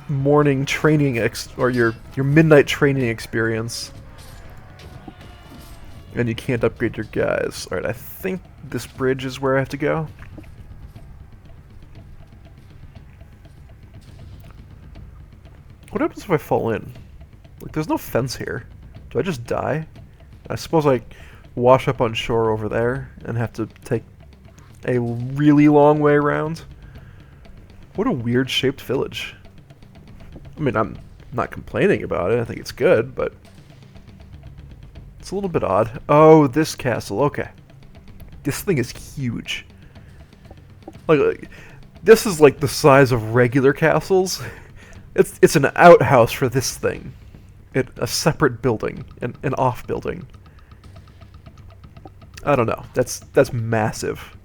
morning training or your midnight training experience. And you can't upgrade your guys. Alright, I think this bridge is where I have to go. What happens if I fall in? Like, there's no fence here. Do I just die? I suppose I wash up on shore over there and have to take a really long way around. What a weird shaped village. I mean, I'm not complaining about it. I think it's good, but it's a little bit odd. Oh, this castle. Okay. This thing is huge. Like this is like the size of regular castles. It's an outhouse for this thing. A separate building, an off building. I don't know. That's massive.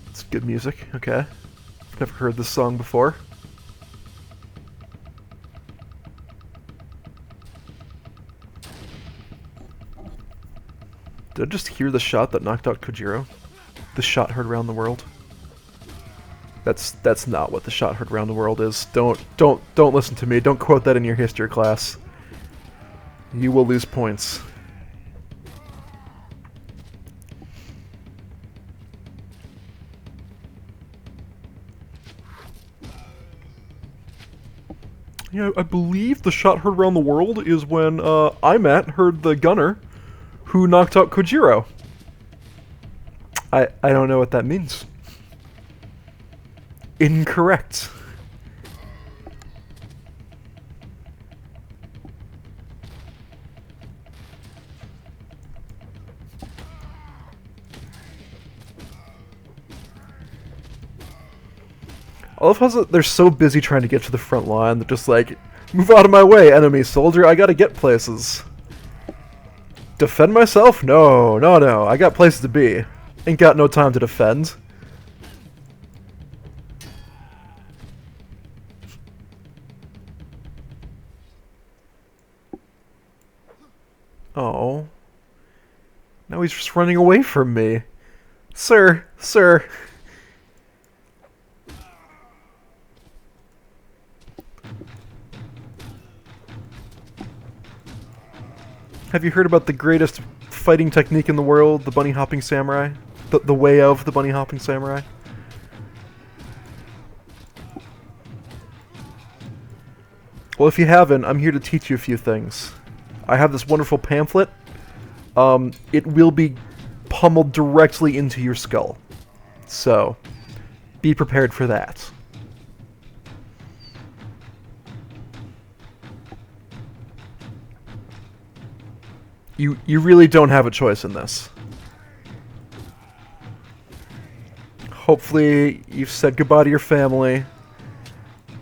It's good music. Okay. Never heard this song before. Did I just hear the shot that knocked out Kojiro? The shot heard around the world? That's not what the shot heard around the world is. Don't listen to me. Don't quote that in your history class. You will lose points. Yeah, I believe the shot heard around the world is when Imat heard the gunner who knocked out Kojiro. I don't know what that means. Incorrect. I love how they're so busy trying to get to the front line, they're just like, move out of my way, enemy soldier, I gotta get places. Defend myself? No, no, no, I got places to be. Ain't got no time to defend. Oh. Now he's just running away from me. Sir, sir. Have you heard about the greatest fighting technique in the world, the bunny hopping samurai? The way of the bunny hopping samurai? Well, if you haven't, I'm here to teach you a few things. I have this wonderful pamphlet. It will be pummeled directly into your skull. So, be prepared for that. You really don't have a choice in this. Hopefully, you've said goodbye to your family.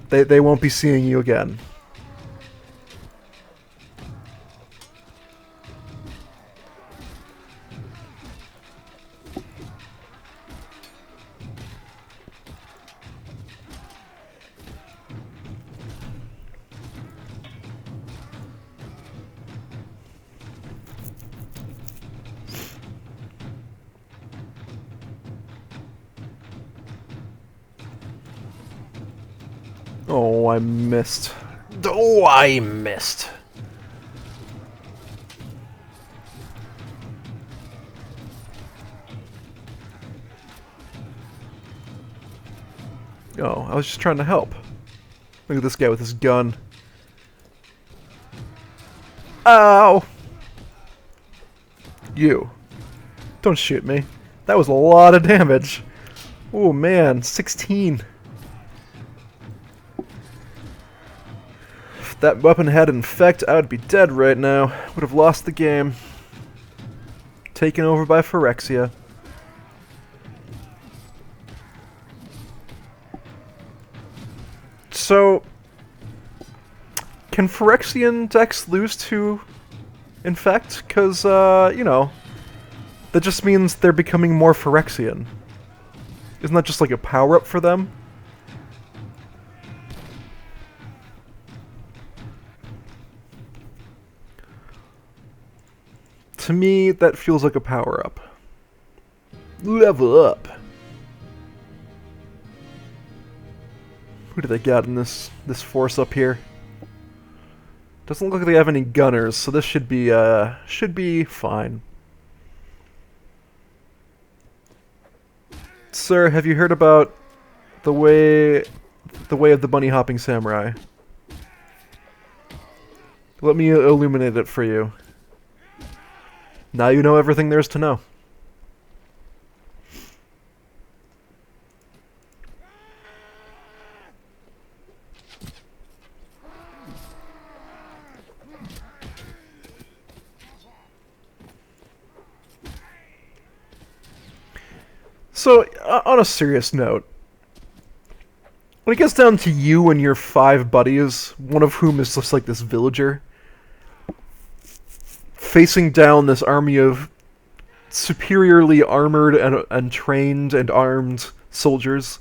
They won't be seeing you again. Oh, I missed. Oh, I missed. Oh, I was just trying to help. Look at this guy with his gun. Ow! You. Don't shoot me. That was a lot of damage. Oh man, 16. If that weapon had infect, I would be dead right now. Would have lost the game. Taken over by Phyrexia. So, can Phyrexian decks lose to in fact, because, you know, that just means they're becoming more Phyrexian. Isn't that just like a power-up for them? To me, that feels like a power-up. Level up! Who do they got in this force up here? Doesn't look like they have any gunners, so this should be fine. Sir, have you heard about the way of the bunny hopping samurai? Let me illuminate it for you. Now you know everything there is to know. So, on a serious note, when it gets down to you and your 5 buddies, one of whom is just like this villager, facing down this army of superiorly armored and trained and armed soldiers,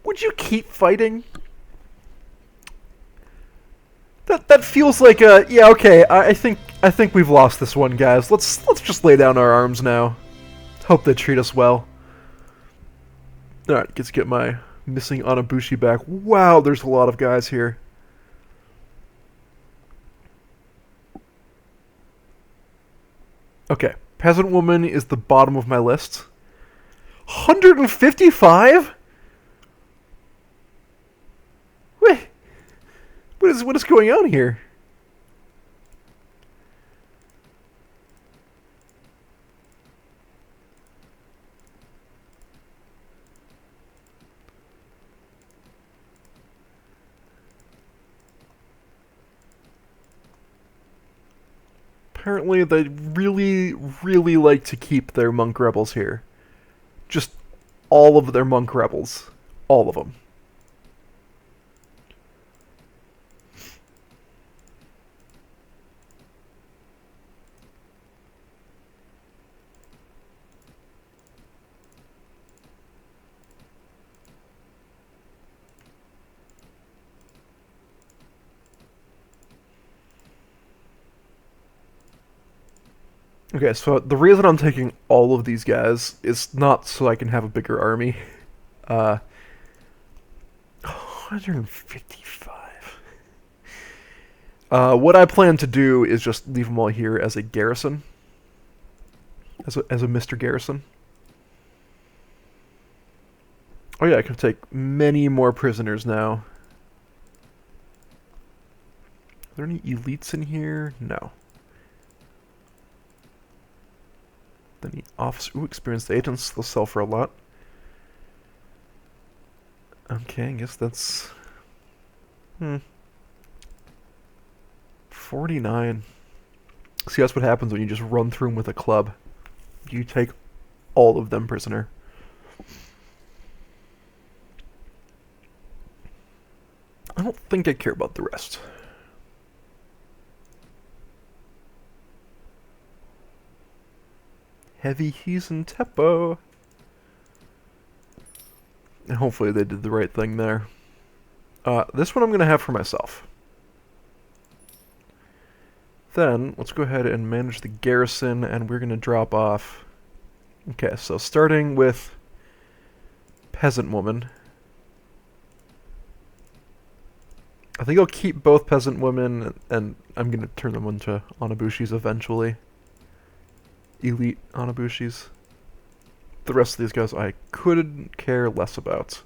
would you keep fighting? That feels like a yeah, okay. I think we've lost this one, guys. Let's just lay down our arms now. Hope they treat us well. Alright, let's get my missing Anabushi back. Wow, there's a lot of guys here. Okay, Peasant Woman is the bottom of my list. 155? Wait, what is going on here? Apparently they really, really like to keep their monk rebels here. Just all of their monk rebels. All of them. Okay, so the reason I'm taking all of these guys is not so I can have a bigger army. 155. What I plan to do is just leave them all here as a garrison. As a Mr. Garrison. Oh yeah, I can take many more prisoners now. Are there any elites in here? No. Any officer? Ooh, experienced agents. They'll sell for a lot. Okay, I guess that's... 49. See, that's what happens when you just run through them with a club. You take all of them prisoner. I don't think I care about the rest. Heavy He's in Teppo. And hopefully they did the right thing there. This one I'm going to have for myself. Then, let's go ahead and manage the garrison, and we're going to drop off... Okay, so starting with Peasant Woman. I think I'll keep both Peasant Women, and I'm going to turn them into Anabushis eventually. Elite Anabushis. The rest of these guys I couldn't care less about.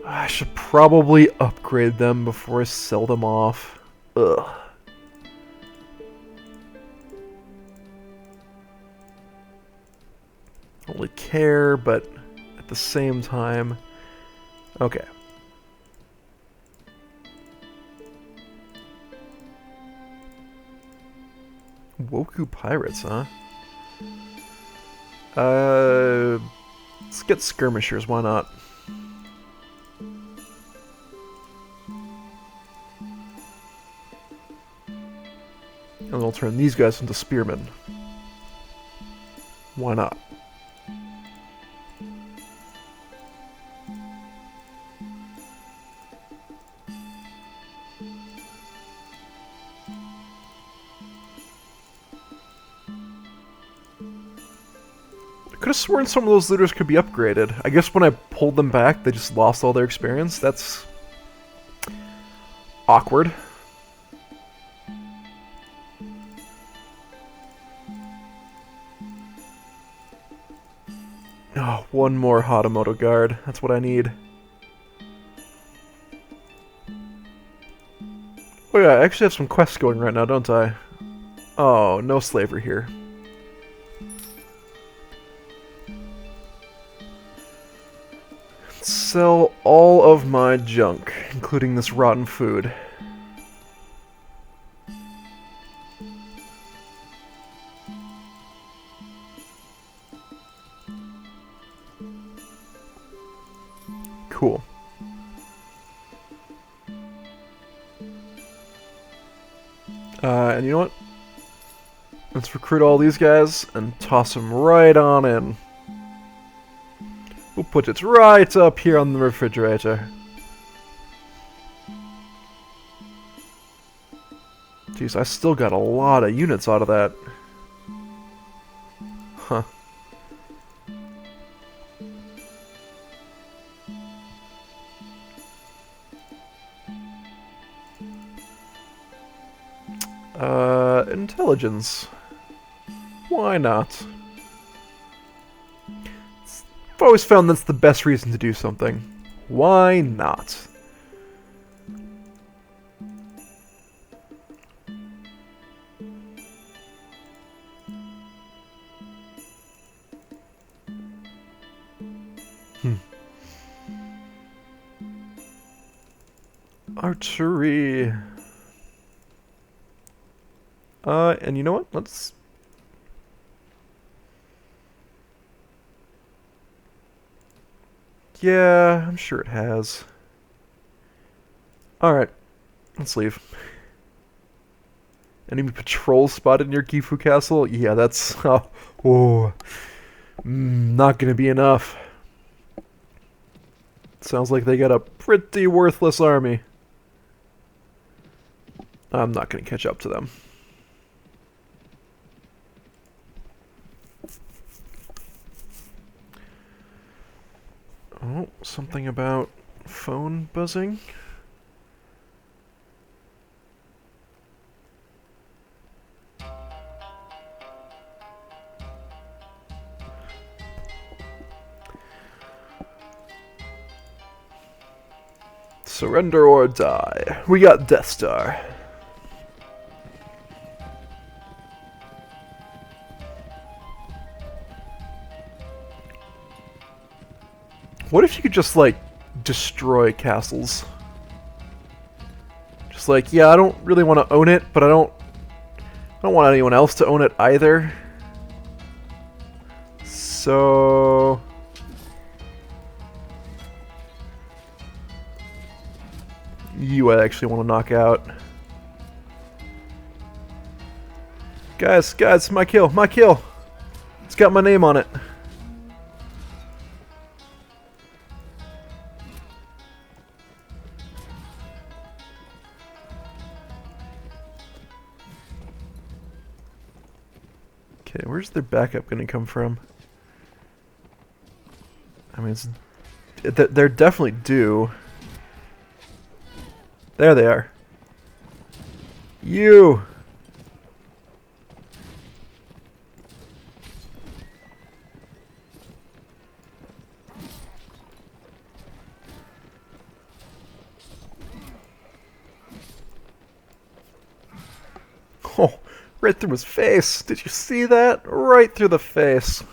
I should probably upgrade them before I sell them off. Ugh. I don't really care, but at the same time... Okay. Woku Pirates, huh? Let's get skirmishers, why not? And we'll turn these guys into spearmen. Why not? I could have sworn some of those looters could be upgraded. I guess when I pulled them back, they just lost all their experience. That's awkward. Oh, one more Hatamoto guard. That's what I need. Oh yeah, I actually have some quests going right now, don't I? Oh, no slavery here. Sell all of my junk, including this rotten food. Cool. And you know what? Let's recruit all these guys and toss them right on in. We'll put it right up here on the refrigerator. Jeez, I still got a lot of units out of that. Huh. Intelligence. Why not? I've always found that's the best reason to do something. Why not? Archery. And you know what? Let's... Yeah, I'm sure it has. Alright. Let's leave. Enemy patrol spotted near Gifu Castle? Yeah, that's... Oh. Not gonna be enough. Sounds like they got a pretty worthless army. I'm not gonna catch up to them. Oh, something about phone buzzing? Surrender or die. We got Death Star. What if you could just, like, destroy castles? Just like, yeah, I don't really want to own it, but I don't want anyone else to own it either. So... you I actually want to knock out. Guys, my kill, my kill! It's got my name on it. Okay, where's their backup gonna come from? I mean, they're definitely due. There they are. You! Oh, right through his face. Did you see that? Right through the face.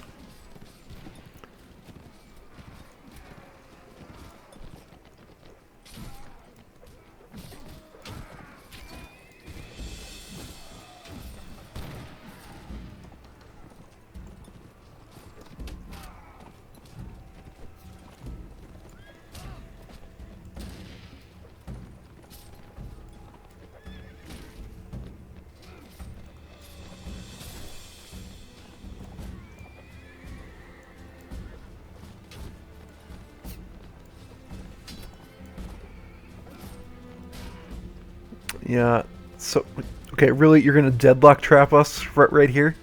Yeah. So, okay, really, you're gonna deadlock trap us right here?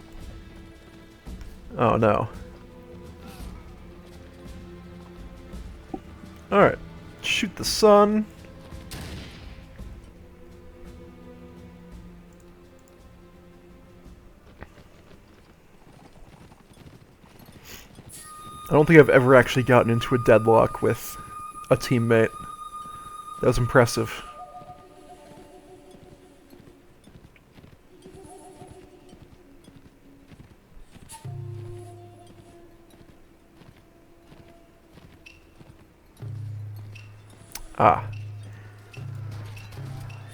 Oh no. All right. Shoot the sun. I don't think I've ever actually gotten into a deadlock with a teammate. That was impressive. Ah.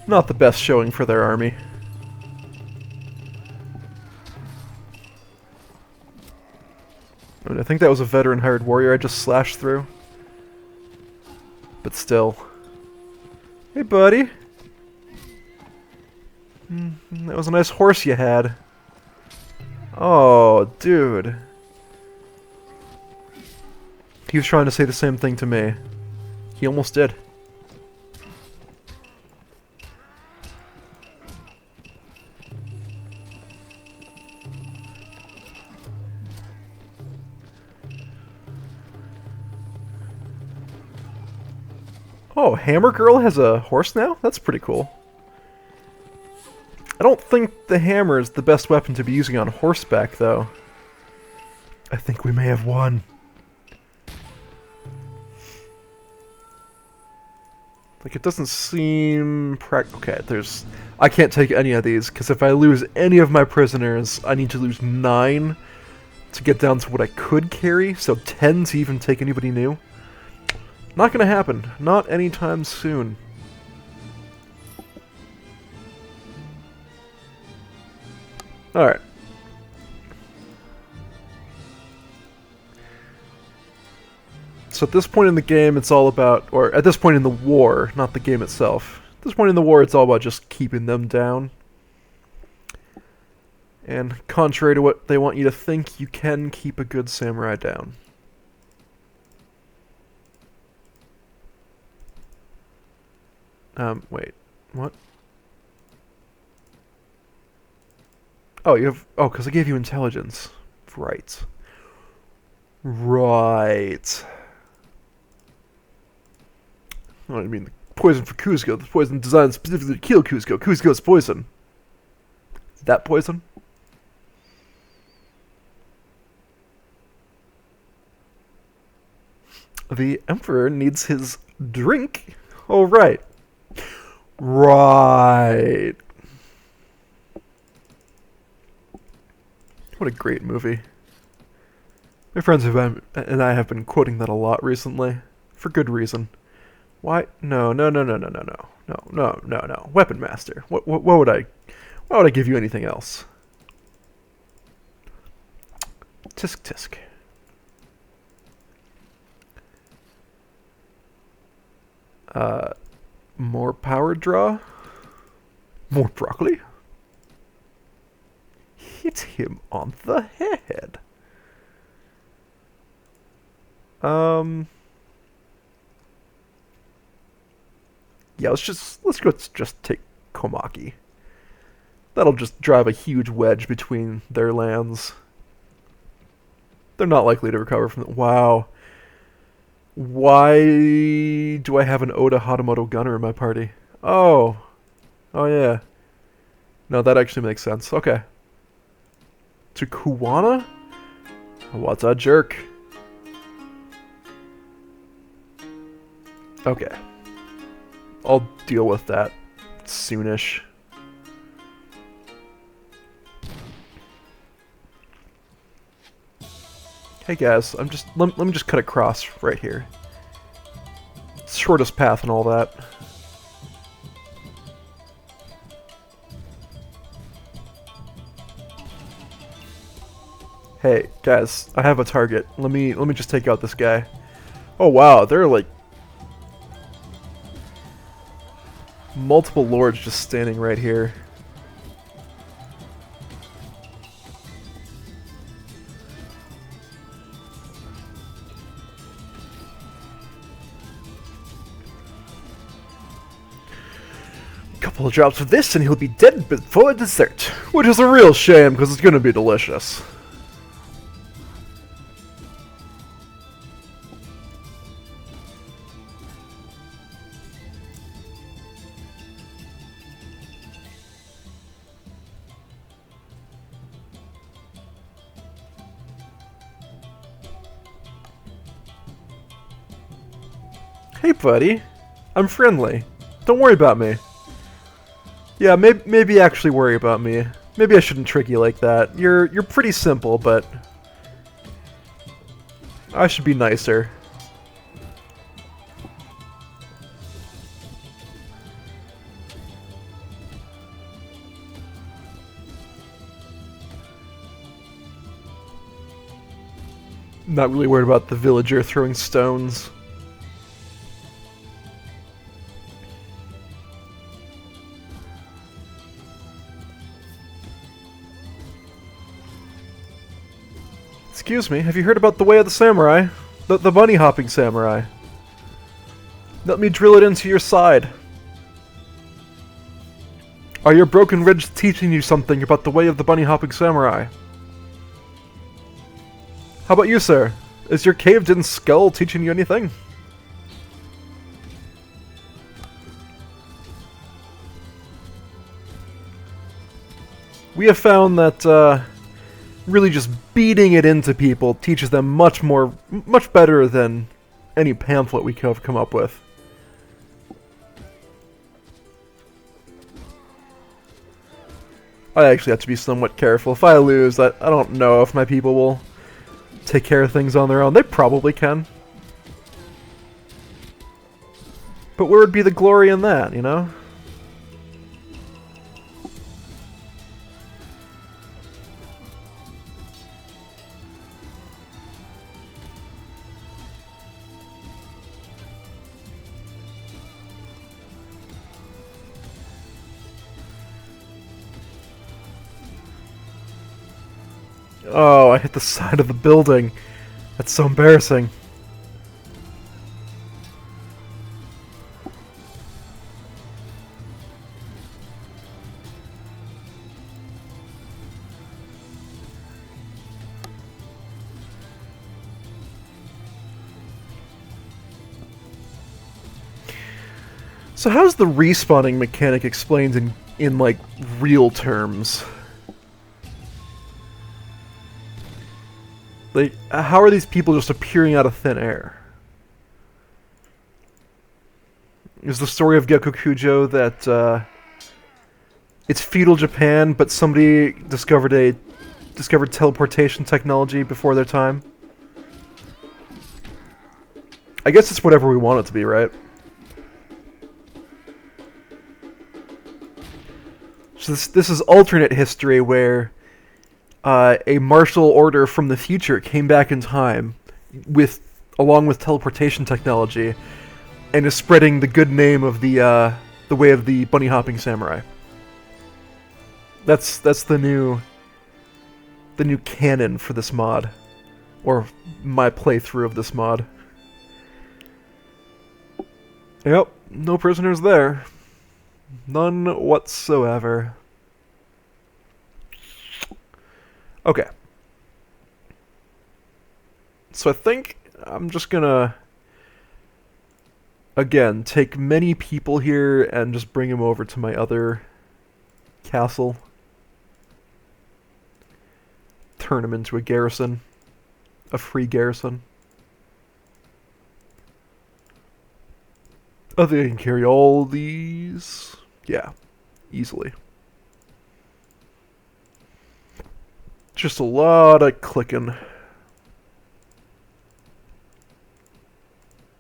Not the best showing for their army. I mean, I think that was a veteran hired warrior I just slashed through. But still. Hey, buddy. That was a nice horse you had. Oh, dude. He was trying to say the same thing to me. He almost did. Oh, Hammer Girl has a horse now? That's pretty cool. I don't think the hammer is the best weapon to be using on horseback, though. I think we may have won. Like, it doesn't seem okay, I can't take any of these, because if I lose any of my prisoners, I need to lose 9 to get down to what I could carry, so 10 to even take anybody new. Not gonna happen. Not anytime soon. Alright. So at this point in the game, it's all about, or at this point in the war, not the game itself. At this point in the war, it's all about just keeping them down. And contrary to what they want you to think, you can keep a good samurai down. Wait. What? Oh, you have... Oh, because I gave you intelligence. Right. Right. Oh, I mean, the poison for Kuzco. The poison designed specifically to kill Kuzco. Kuzco's poison. Is that poison? The Emperor needs his drink. Oh, right. Right. What a great movie. My friends and I have been quoting that a lot recently. For good reason. Why? No. Weapon Master. What would I... Why would I give you anything else? Tisk tisk. More power draw? More broccoli? Hit him on the head. Yeah, let's go just take Komaki. That'll just drive a huge wedge between their lands. They're not likely to recover from it. Wow. Why do I have an Oda Hatamoto gunner in my party? Oh. Oh, yeah. No, that actually makes sense. Okay. To Kuwana? What a jerk. Okay. I'll deal with that soonish. Hey guys, let me just cut across right here. Shortest path and all that. Hey guys, I have a target. Let me just take out this guy. Oh wow, there are like multiple lords just standing right here. Couple of drops of this and he'll be dead before dessert. Which is a real shame, because it's gonna be delicious. Hey buddy, I'm friendly. Don't worry about me. Yeah, maybe actually worry about me. Maybe I shouldn't trick you like that. You're pretty simple, but I should be nicer. Not really worried about the villager throwing stones. Excuse me, have you heard about the way of the samurai? The bunny-hopping samurai. Let me drill it into your side. Are your broken ribs teaching you something about the way of the bunny-hopping samurai? How about you, sir? Is your caved-in skull teaching you anything? We have found that, really just beating it into people teaches them much better than any pamphlet we could have come up with. I actually have to be somewhat careful. If I lose, I don't know if my people will take care of things on their own. They probably can. But where would be the glory in that, you know? Oh, I hit the side of the building. That's so embarrassing. So how's the respawning mechanic explained in like real terms? Like, how are these people just appearing out of thin air? Is the story of Gekokujo that it's feudal Japan, but somebody discovered teleportation technology before their time? I guess it's whatever we want it to be, right? So this is alternate history where a martial order from the future came back in time along with teleportation technology and is spreading the good name of the way of the bunny hopping samurai. That's the new canon for this mod, or my playthrough of this mod. Yep, no prisoners there. None whatsoever. Okay. So I think I'm just gonna, again, take many people here and just bring them over to my other castle. Turn them into a garrison. A free garrison. I think I can carry all these. Yeah, easily. Just a lot of clicking.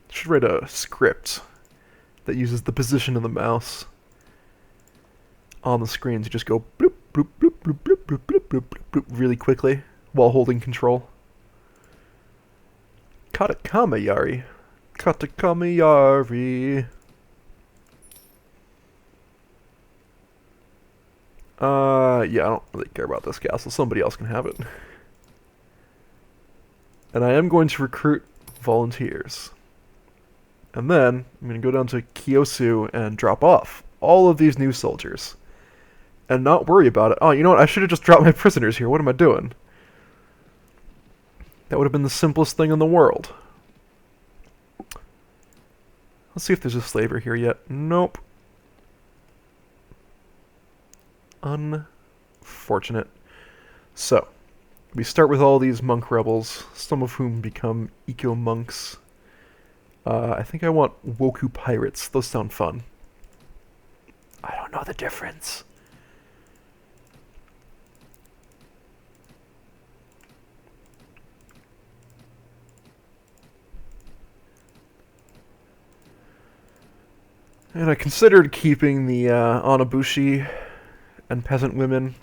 Should write a script that uses the position of the mouse on the screen to just go bloop, bloop, bloop, bloop, bloop, bloop, bloop, bloop, bloop, bloop really quickly while holding control. Katakama-yari. Katakama-yari. Yeah, I don't really care about this castle. Somebody else can have it. And I am going to recruit volunteers. And then, I'm going to go down to Kiyosu and drop off. all of these new soldiers and not worry about it. Oh, you know what? I should have just dropped my prisoners here. What am I doing? That would have been the simplest thing in the world. Let's see if there's a slaver here yet. Nope. Unfortunate. So, we start with all these monk rebels, some of whom become eco-monks. I think I want Woku pirates. Those sound fun. I don't know the difference. And I considered keeping the Anabushi and peasant women.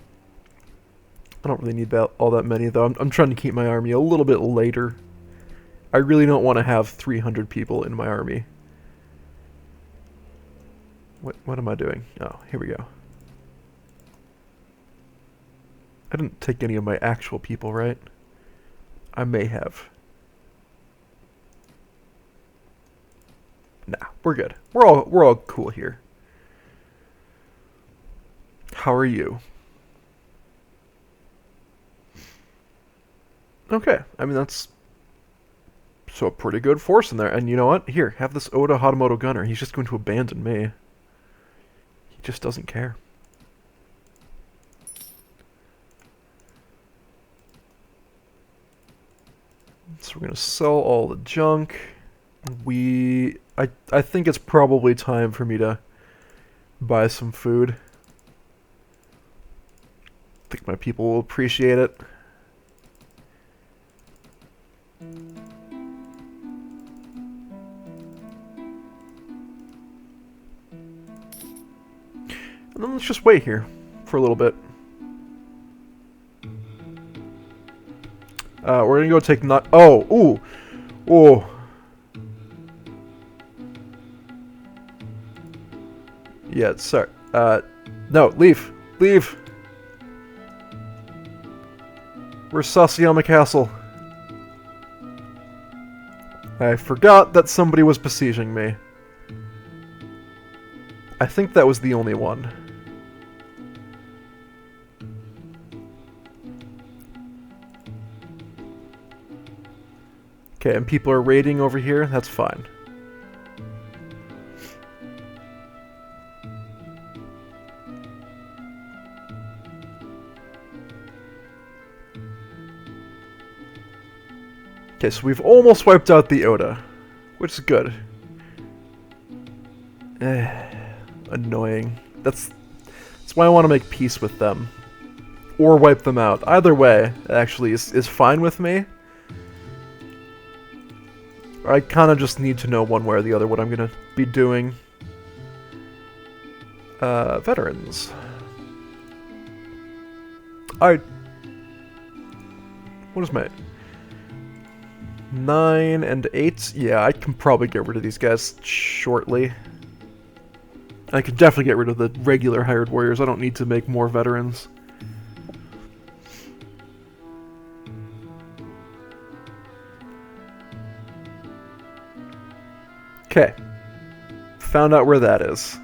I don't really need all that many, though. I'm trying to keep my army a little bit later. I really don't want to have 300 people in my army. What am I doing? Oh, here we go. I didn't take any of my actual people, right? I may have. Nah, we're good. We're all cool here. How are you? Okay, I mean that's so a pretty good force in there. And you know what? Here, have this Oda Hatamoto gunner. He's just going to abandon me. He just doesn't care. So we're gonna sell all the junk. I think it's probably time for me to buy some food. I think my people will appreciate it. And then let's just wait here for a little bit. We're gonna go take not. Oh, ooh, oh. Yeah, sorry. No, leave, leave. Where's Sasayama Castle? I forgot that somebody was besieging me. I think that was the only one. Okay, and people are raiding over here. That's fine. Okay, so we've almost wiped out the Oda, which is good. Annoying. That's why I want to make peace with them. Or wipe them out. Either way, actually, is fine with me. I kind of just need to know one way or the other what I'm going to be doing. Veterans. What is my... 9 and 8? Yeah, I can probably get rid of these guys shortly. I could definitely get rid of the regular hired warriors. I don't need to make more veterans. Okay. Found out where that is.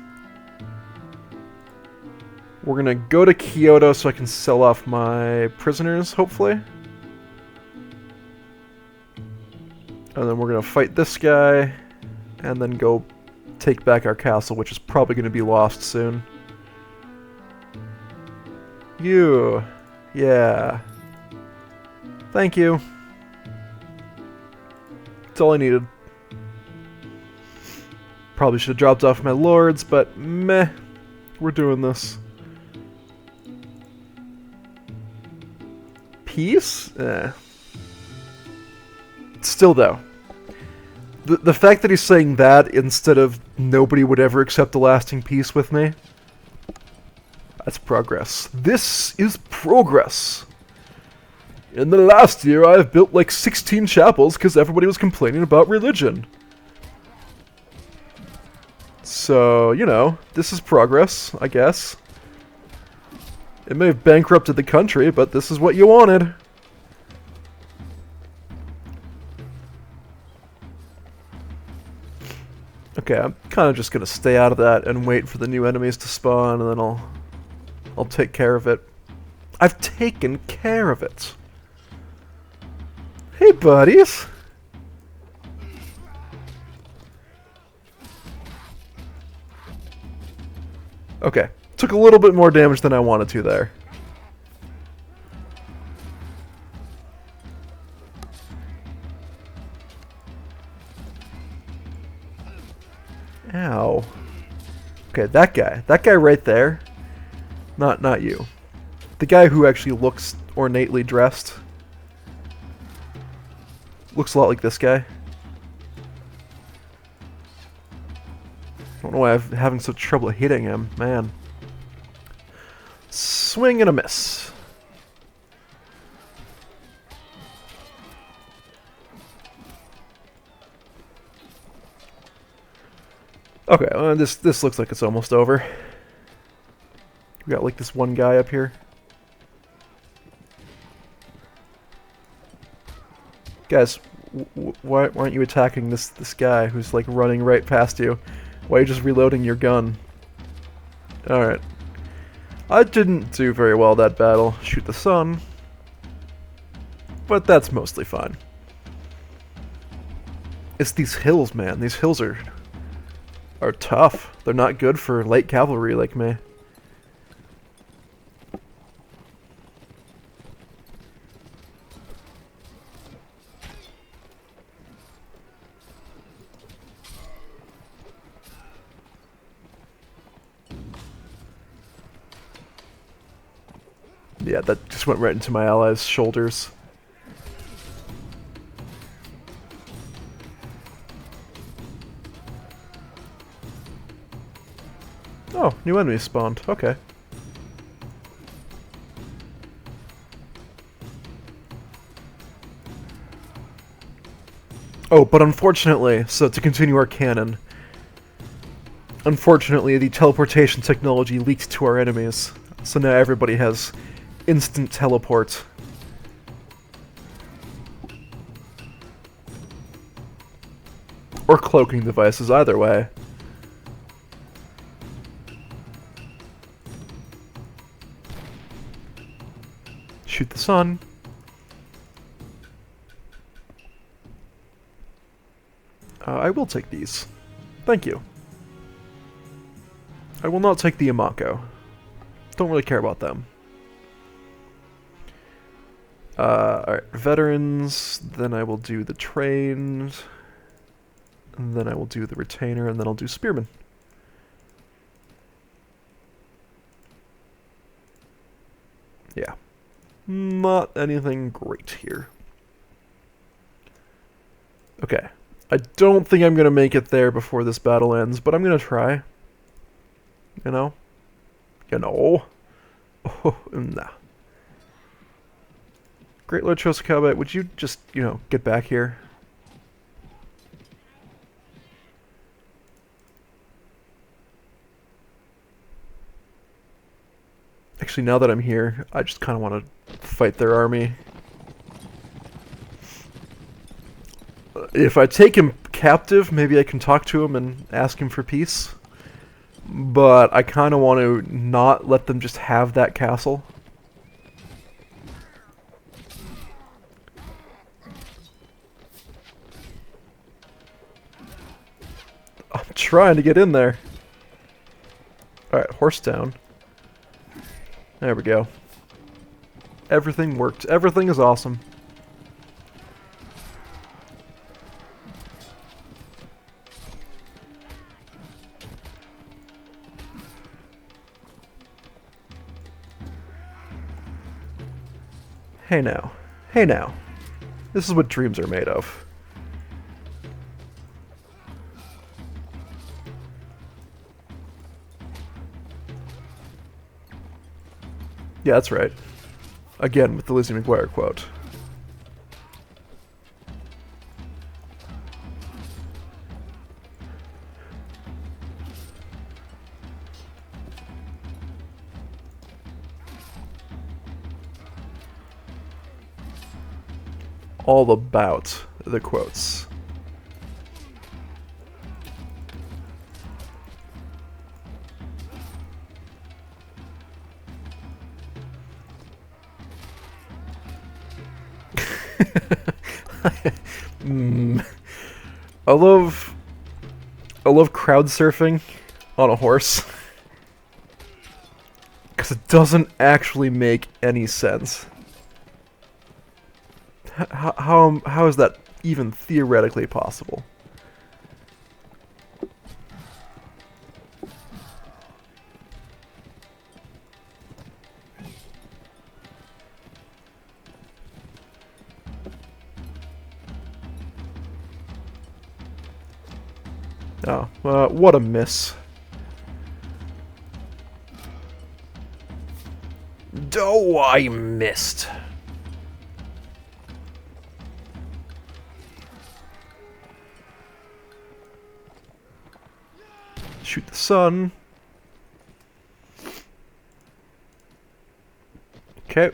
We're gonna go to Kyoto so I can sell off my prisoners, hopefully. And then we're going to fight this guy, and then go take back our castle, which is probably going to be lost soon. You. Yeah. Thank you. That's all I needed. Probably should have dropped off my lords, but meh. We're doing this. Peace? Eh. Still, though. The fact that he's saying that instead of nobody would ever accept a lasting peace with me, that's progress. This is progress. In the last year, I've built like 16 chapels because everybody was complaining about religion. So, you know, this is progress, I guess. It may have bankrupted the country, but this is what you wanted. Okay, I'm kind of just gonna stay out of that and wait for the new enemies to spawn, and then I'll take care of it. I've taken care of it. Hey, buddies. Okay, took a little bit more damage than I wanted to there. Ow. Okay, that guy right there. Not you. The guy who actually looks ornately dressed. Looks a lot like this guy. I don't know why I'm having such trouble hitting him, man. Swing and a miss. Okay, this looks like it's almost over. We got like this one guy up here. Guys, why aren't you attacking this guy who's like running right past you? Why are you just reloading your gun? Alright. I didn't do very well that battle. Shoot the sun. But that's mostly fine. It's these hills, man. These hills are tough. They're not good for light cavalry like me. Yeah, that just went right into my allies' shoulders. Oh, new enemy spawned. Okay. Oh, but unfortunately, so to continue our canon, unfortunately the teleportation technology leaked to our enemies, so now everybody has instant teleport. Or cloaking devices, either way. Shoot the sun. I will take these. Thank you. I will not take the Imako. Don't really care about them. Alright, veterans, then I will do the trained, and then I will do the retainer, and then I'll do spearmen. Yeah. Not anything great here. Okay. I don't think I'm going to make it there before this battle ends, but I'm going to try. You know? You know? Oh, nah. Great Lord Chosokabe, would you just, you know, get back here? Actually, now that I'm here, I just kind of want to fight their army. If I take him captive, maybe I can talk to him and ask him for peace. But I kind of want to not let them just have that castle. I'm trying to get in there. Alright, horse down. There we go. Everything worked. Everything is awesome. Hey now. Hey now. This is what dreams are made of. Yeah, that's right. Again, with the Lizzie McGuire quote. All about the quotes. mm. I love crowd surfing on a horse. Because it doesn't actually make any sense. How is that even theoretically possible? Oh, what a miss. Oh, I missed. Shoot the sun. Okay.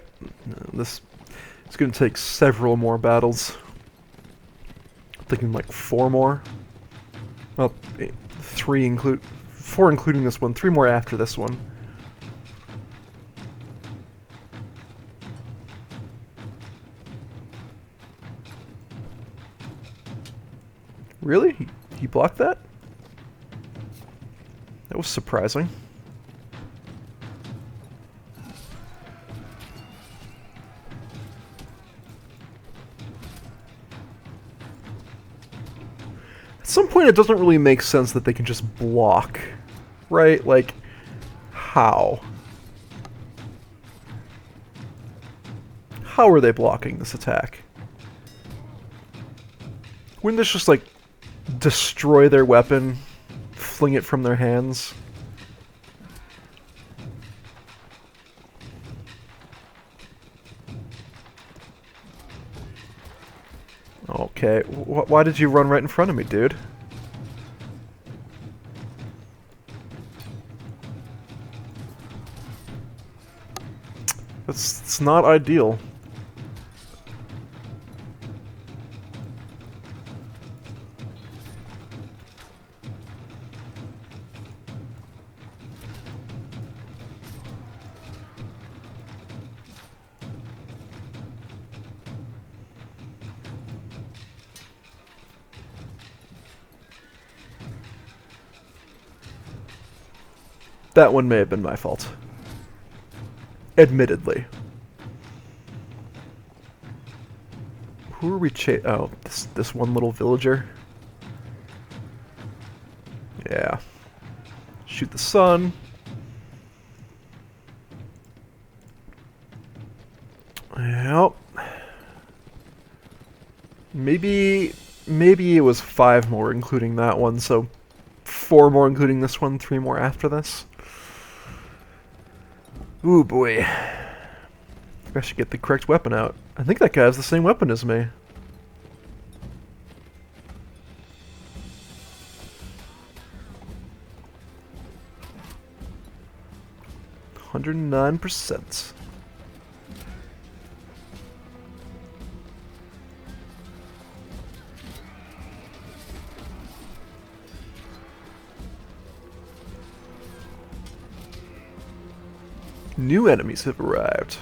This is going to take several more battles. I'm thinking like 4 more. Well, 4 including this one. 3 more after this one. Really? He blocked that? That was surprising. At some point it doesn't really make sense that they can just block, right? Like, how? How are they blocking this attack? Wouldn't this just, like, destroy their weapon, fling it from their hands? Okay, why did you run right in front of me, dude? It's not ideal. That one may have been my fault. Admittedly. Who are we oh, this one little villager. Yeah. Shoot the sun. Yep. Maybe it was 5 more including that one, so 4 more including this one, 3 more after this. Ooh boy. I should get the correct weapon out. I think that guy has the same weapon as me. $109%. New enemies have arrived.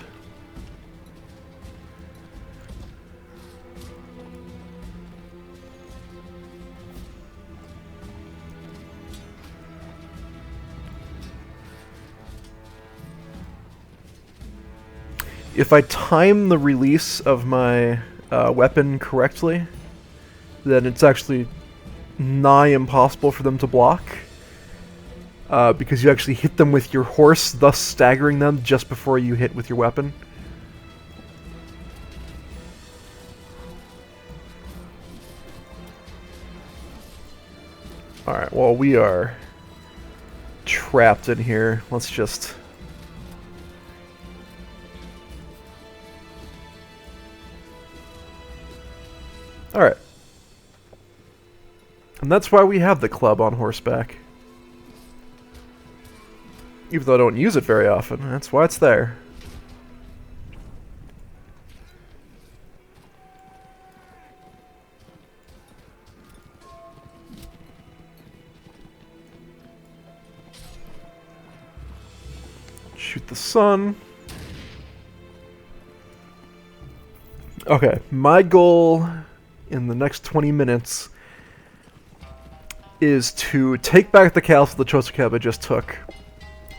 If I time the release of my weapon correctly, then it's actually nigh impossible for them to block. Because you actually hit them with your horse, thus staggering them just before you hit with your weapon. Alright, well, we are trapped in here. Let's just... Alright. And that's why we have the club on horseback. Even though I don't use it very often, that's why it's there. Shoot the sun. Okay, my goal in the next 20 minutes is to take back the castle the Chosuke just took,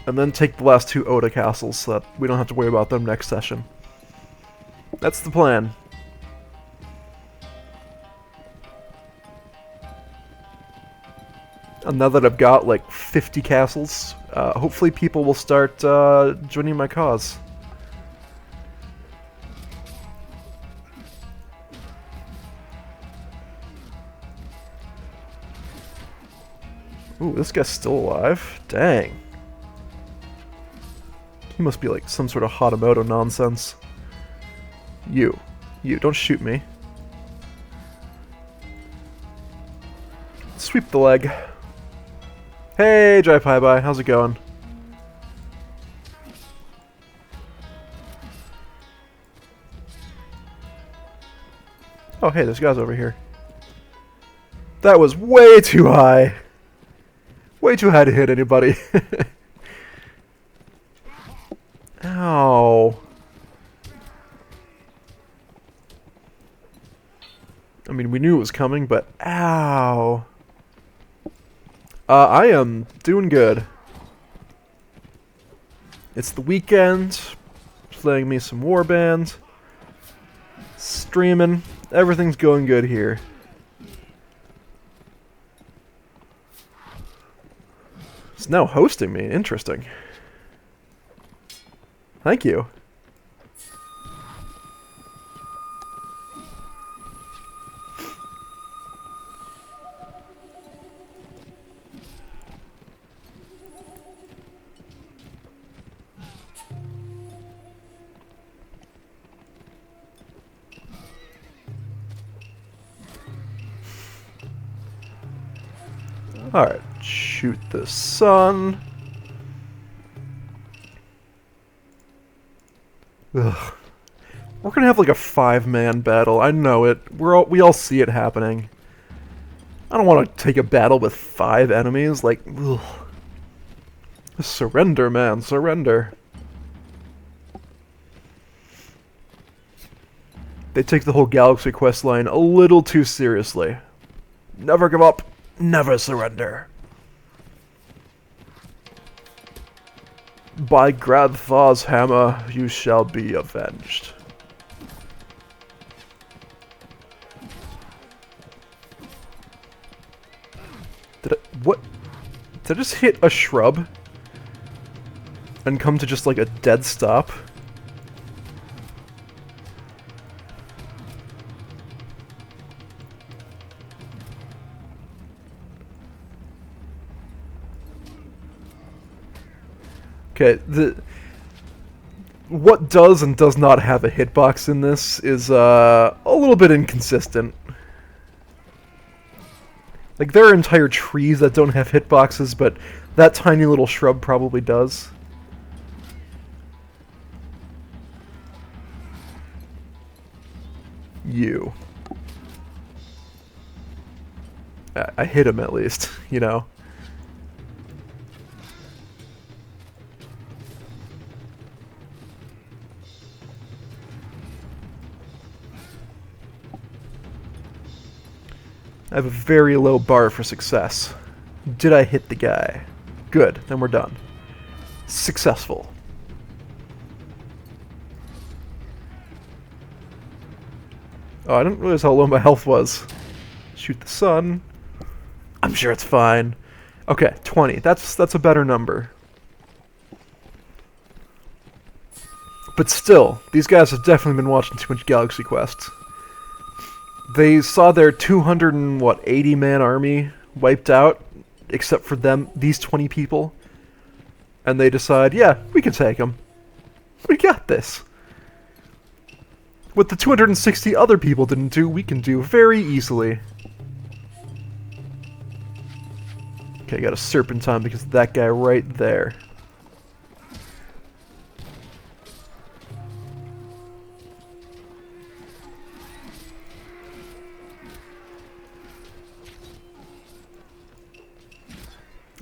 and then take the last 2 Oda castles so that we don't have to worry about them next session. That's the plan. And now that I've got like 50 castles, hopefully people will start joining my cause. Ooh, this guy's still alive? Dang. He must be like some sort of Hatamoto nonsense. You, don't shoot me. Sweep the leg. Hey, Jai Pai Bai, how's it going? Oh, hey, there's guys over here. That was way too high. Way too high to hit anybody. Ow. I mean, we knew it was coming, but ow. I am doing good. It's the weekend. Playing me some Warband. Streaming. Everything's going good here. It's now hosting me. Interesting. Thank you. Alright, shoot the sun. Ugh. We're gonna have like a 5-man battle. I know it. We all see it happening. I don't want to take a battle with 5 enemies. Like, ugh. Surrender, man, surrender. They take the whole Galaxy Quest line a little too seriously. Never give up. Never surrender. By Gradthar's hammer, you shall be avenged. What? Did I just hit a shrub? And come to just like a dead stop? Okay, what does and does not have a hitbox in this is a little bit inconsistent. Like, there are entire trees that don't have hitboxes, but that tiny little shrub probably does. You. I hit him at least, you know. I have a very low bar for success. Did I hit the guy? Good, then we're done. Successful. Oh, I didn't realize how low my health was. Shoot the sun. I'm sure it's fine. Okay, 20. That's a better number. But still, these guys have definitely been watching too much Galaxy Quest. They saw their 280-man army wiped out, except for them, these 20 people. And they decide, yeah, we can take them. We got this. What the 260 other people didn't do, we can do very easily. Okay, I got a Serpentine because of that guy right there.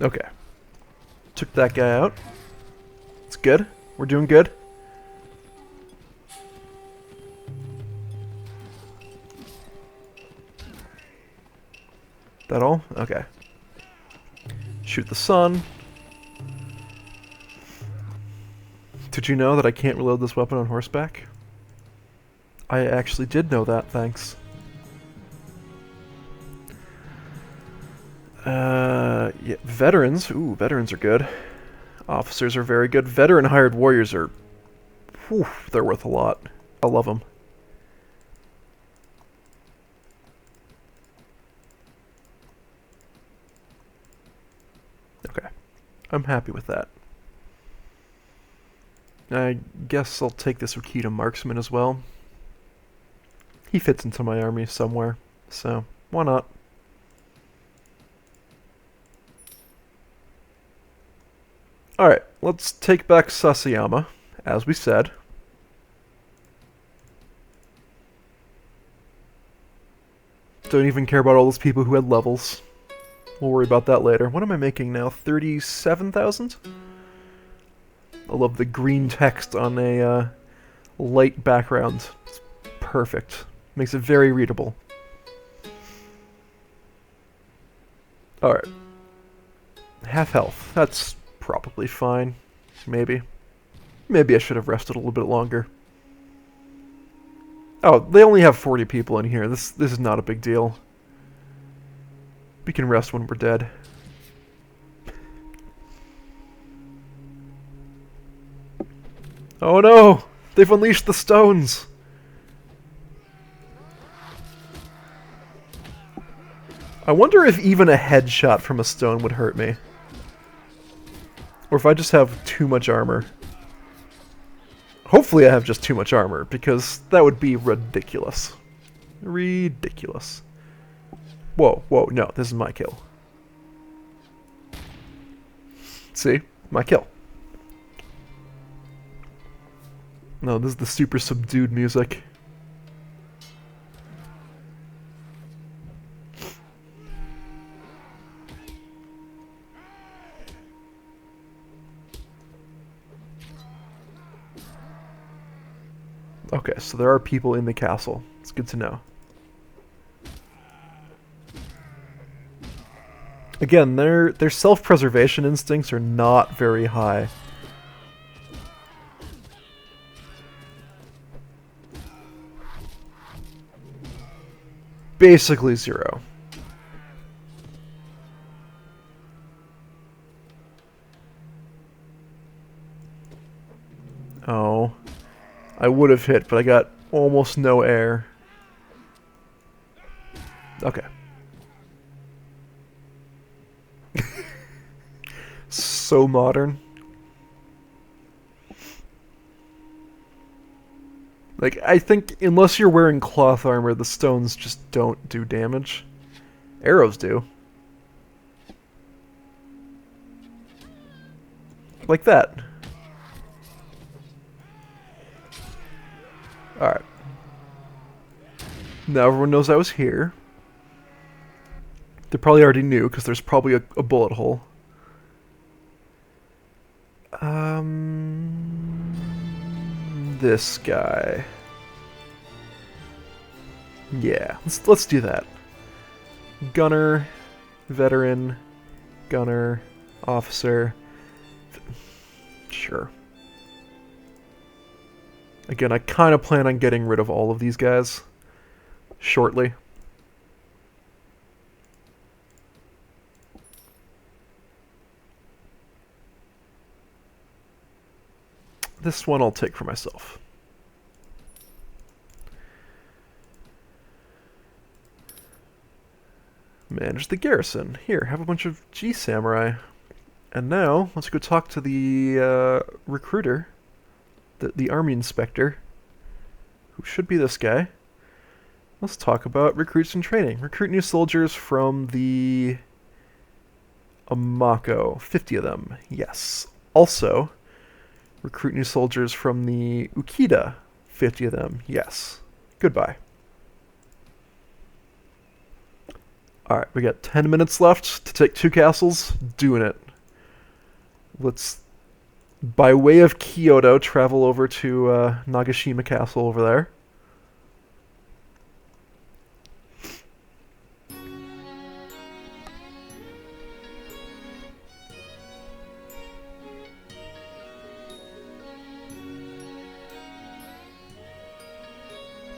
Okay. Took that guy out. It's good. We're doing good. That all? Okay. Shoot the sun. Did you know that I can't reload this weapon on horseback? I actually did know that, thanks. Yeah, veterans. Ooh, veterans are good. Officers are very good. Veteran hired warriors are... Whew, they're worth a lot. I love them. Okay. I'm happy with that. I guess I'll take this Ukita marksman as well. He fits into my army somewhere, so why not? Alright, let's take back Sasayama, as we said. Don't even care about all those people who had levels. We'll worry about that later. What am I making now? 37,000? I love the green text on a light background. It's perfect. Makes it very readable. Alright. Half health. That's probably fine. Maybe. Maybe I should have rested a little bit longer. Oh, they only have 40 people in here. This is not a big deal. We can rest when we're dead. Oh no! They've unleashed the stones! I wonder if even a headshot from a stone would hurt me. Or if I just have too much armor. Hopefully I have just too much armor, because that would be ridiculous. Ridiculous. Whoa, whoa, no, this is my kill. See? My kill. No, this is the super subdued music. Okay, so there are people in the castle. It's good to know. Again, their self-preservation instincts are not very high. Basically zero. Oh. I would have hit, but I got almost no air. Okay. So modern. Like, I think unless you're wearing cloth armor, the stones just don't do damage. Arrows do. Like that. Alright. Now everyone knows I was here. They probably already knew, because there's probably a bullet hole. This guy. Yeah, let's do that. Gunner, veteran, gunner, officer. Sure. Again, I kind of plan on getting rid of all of these guys shortly. This one I'll take for myself. Manage the garrison. Here, have a bunch of G-Samurai. And now, let's go talk to the recruiter, the army inspector, who should be this guy. Let's talk about recruits and training. Recruit new soldiers from the Amako. 50 of them, yes. Also, recruit new soldiers from the Ukita. 50 of them, yes. Goodbye. Alright, we got 10 minutes left to take 2 castles. Doing it. Let's, by way of Kyoto, travel over to Nagashima Castle over there.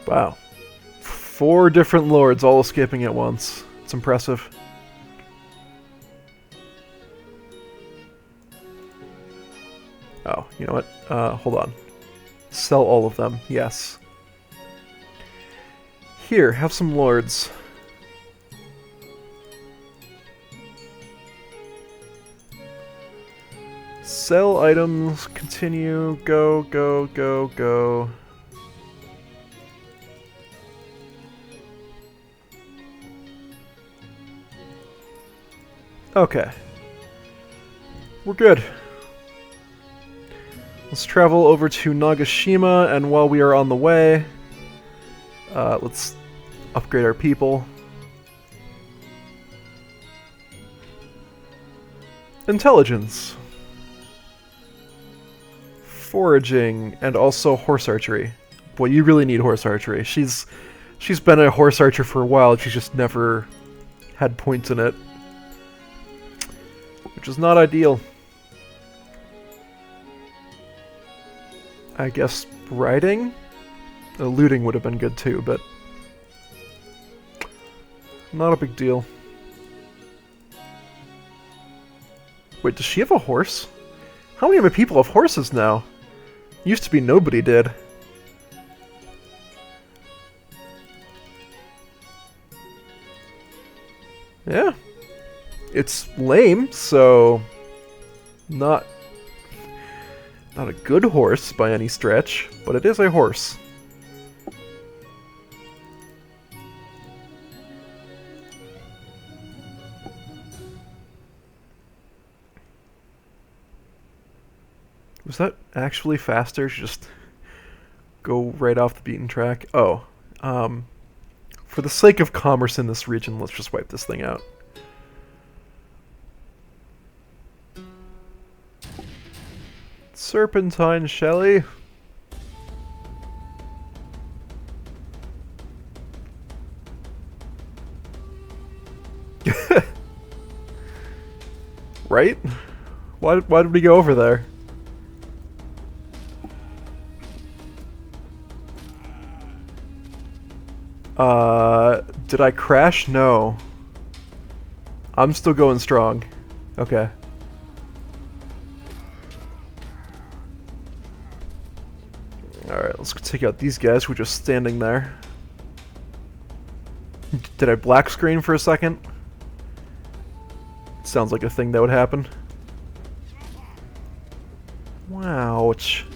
Wow. 4 different lords all escaping at once. It's impressive. Oh, you know what? Hold on. Sell all of them. Yes. Here, have some lords. Sell items, continue, go, go, go, go. Okay. We're good. Let's travel over to Nagashima, and while we are on the way, let's upgrade our people. Intelligence. Foraging, and also horse archery. Boy, you really need horse archery. She's been a horse archer for a while, she's just never had points in it. Which is not ideal. I guess riding? Looting would have been good too, but not a big deal. Wait, does she have a horse? How many of my people have horses now? Used to be nobody did. Yeah. It's lame, so not a good horse by any stretch, but it is a horse. Was that actually faster? Just go right off the beaten track? Oh, for the sake of commerce in this region, let's just wipe this thing out. Serpentine, Shelly. Right? Why did we go over there? Did I crash? No. I'm still going strong. Okay. Alright, let's take out these guys who are just standing there. Did I black screen for a second? Sounds like a thing that would happen. Ouch.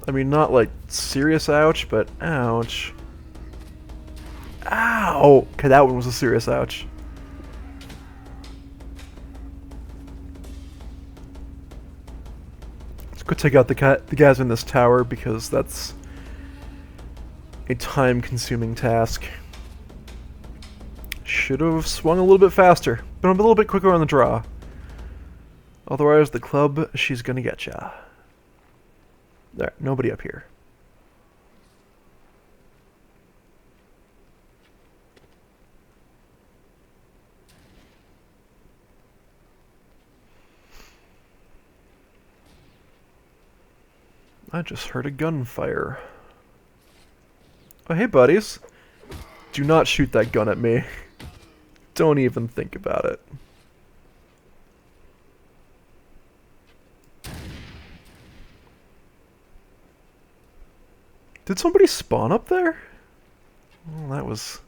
I mean, not like serious ouch, but ouch. Ow! Okay, that one was a serious ouch. Let's go take out the guys in this tower because that's a time-consuming task. Should have swung a little bit faster, but I'm a little bit quicker on the draw. Otherwise, the club, she's gonna get ya. There, nobody up here. I just heard a gunfire. Oh, hey, buddies. Do not shoot that gun at me. Don't even think about it. Did somebody spawn up there? Well, that was...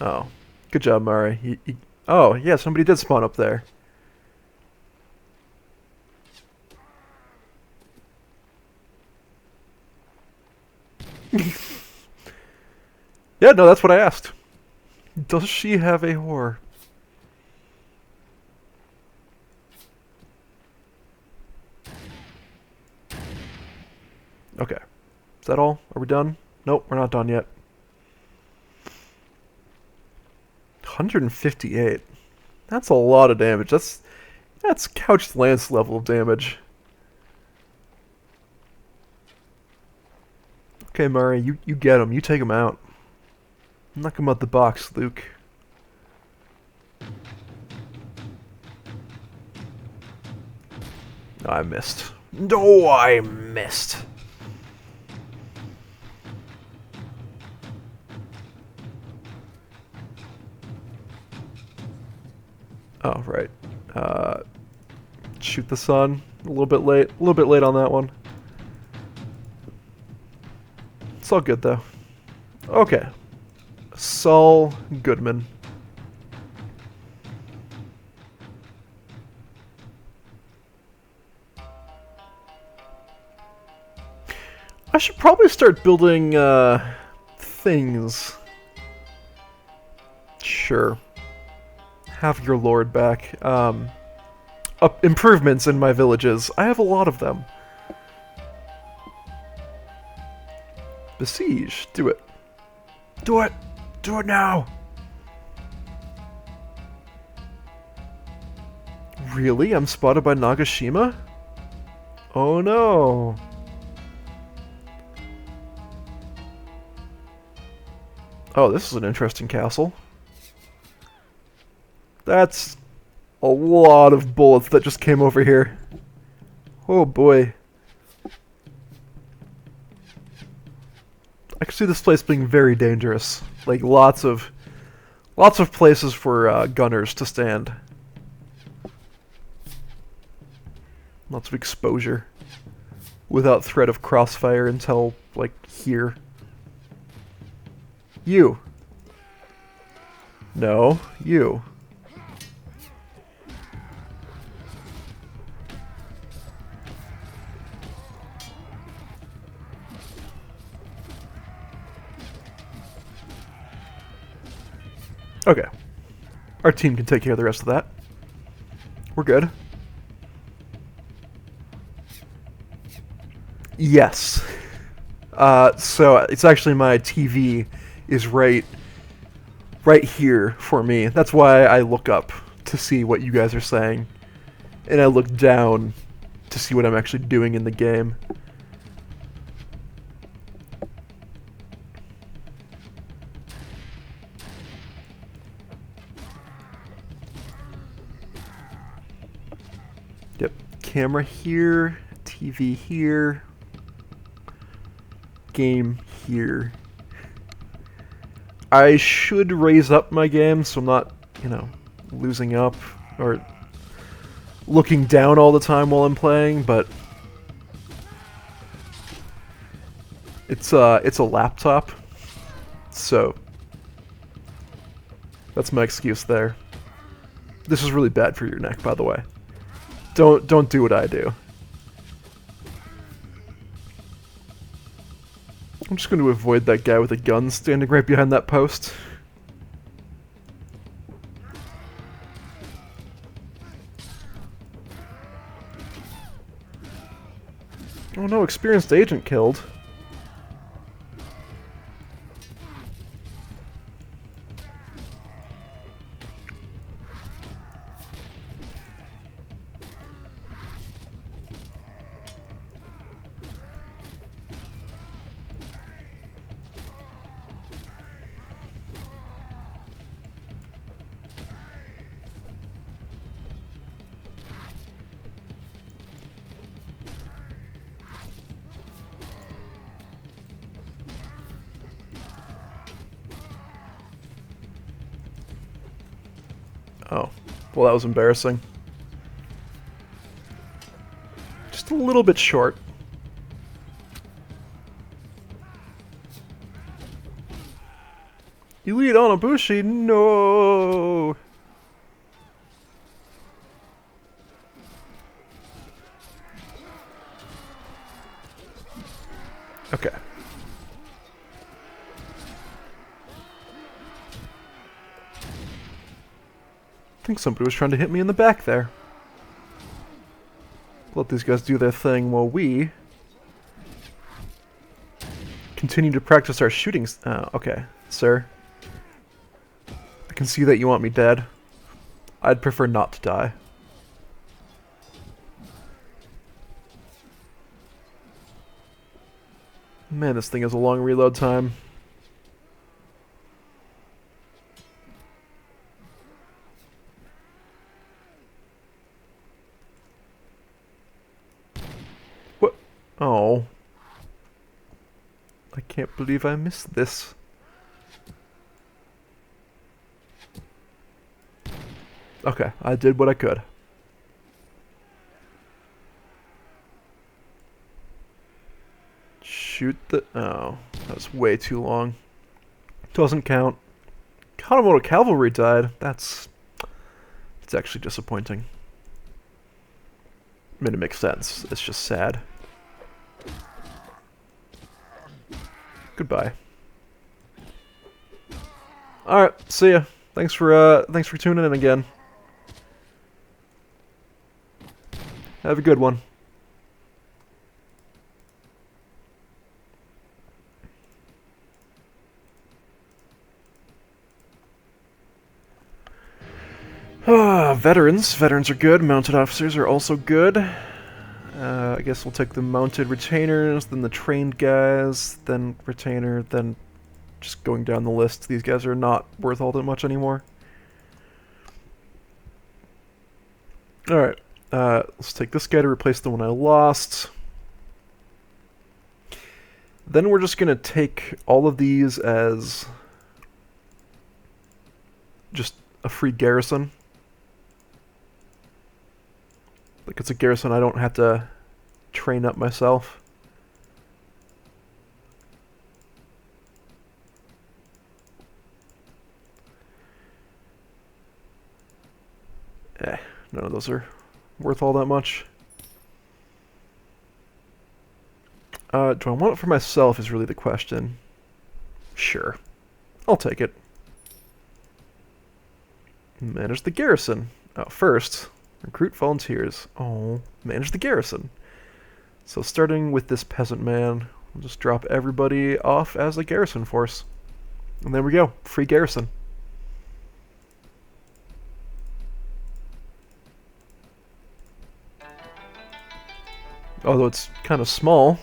Oh. Good job, Mari. Oh, yeah, somebody did spawn up there. Yeah, no, that's what I asked. Does she have a whore? Okay. Is that all? Are we done? Nope, we're not done yet. 158. That's a lot of damage. That's couched lance level of damage. Okay, Murray, you get him. You take him out. Knock him out the box, Luke. I missed. No, I missed. Oh, right. Shoot the sun. A little bit late. A little bit late on that one. It's all good, though. Okay. Saul Goodman. I should probably start building, things. Sure. Have your lord back. Improvements in my villages. I have a lot of them. Besiege. Do it. Do it! Do it now! Really? I'm spotted by Nagashima? Oh no. Oh, this is an interesting castle. That's a lot of bullets that just came over here. Oh boy. I can see this place being very dangerous. Like lots of places for gunners to stand. Lots of exposure. Without threat of crossfire until, like, here. You. No, you. Okay. Our team can take care of the rest of that. We're good. Yes. So it's actually my TV is right here for me. That's why I look up to see what you guys are saying. And I look down to see what I'm actually doing in the game. Yep. Camera here, TV here, game here. I should raise up my game so I'm not, you know, losing up or looking down all the time while I'm playing, but it's a laptop, so that's my excuse there. This is really bad for your neck, by the way. Don't do what I do. I'm just going to avoid that guy with a gun standing right behind that post. Oh no, experienced agent killed. Oh, well that was embarrassing. Just a little bit short. You lead Onabushi? No! Okay. I think somebody was trying to hit me in the back there. Let these guys do their thing while we continue to practice our shooting. Okay, sir. I can see that you want me dead. I'd prefer not to die. Man, this thing has a long reload time. Can't believe I missed this. Okay, I did what I could. Shoot the... Oh, that was way too long. Doesn't count. Hanamoto Cavalry died. It's actually disappointing. I mean, it makes sense. It's just sad. Goodbye. Alright, see ya. Thanks for tuning in again. Have a good one. Veterans. Veterans are good. Mounted officers are also good. I guess we'll take the mounted retainers, then the trained guys, then retainer, then just going down the list. These guys are not worth all that much anymore. Alright, let's take this guy to replace the one I lost. Then we're just going to take all of these as just a free garrison. Like, it's a garrison I don't have to train up myself. None of those are worth all that much. Do I want it for myself is really the question. Sure. I'll take it. Manage the garrison. Oh, first, recruit volunteers. Oh, manage the garrison. So starting with this peasant man, we'll just drop everybody off as a garrison force. And there we go. Free garrison. Although it's kind of small.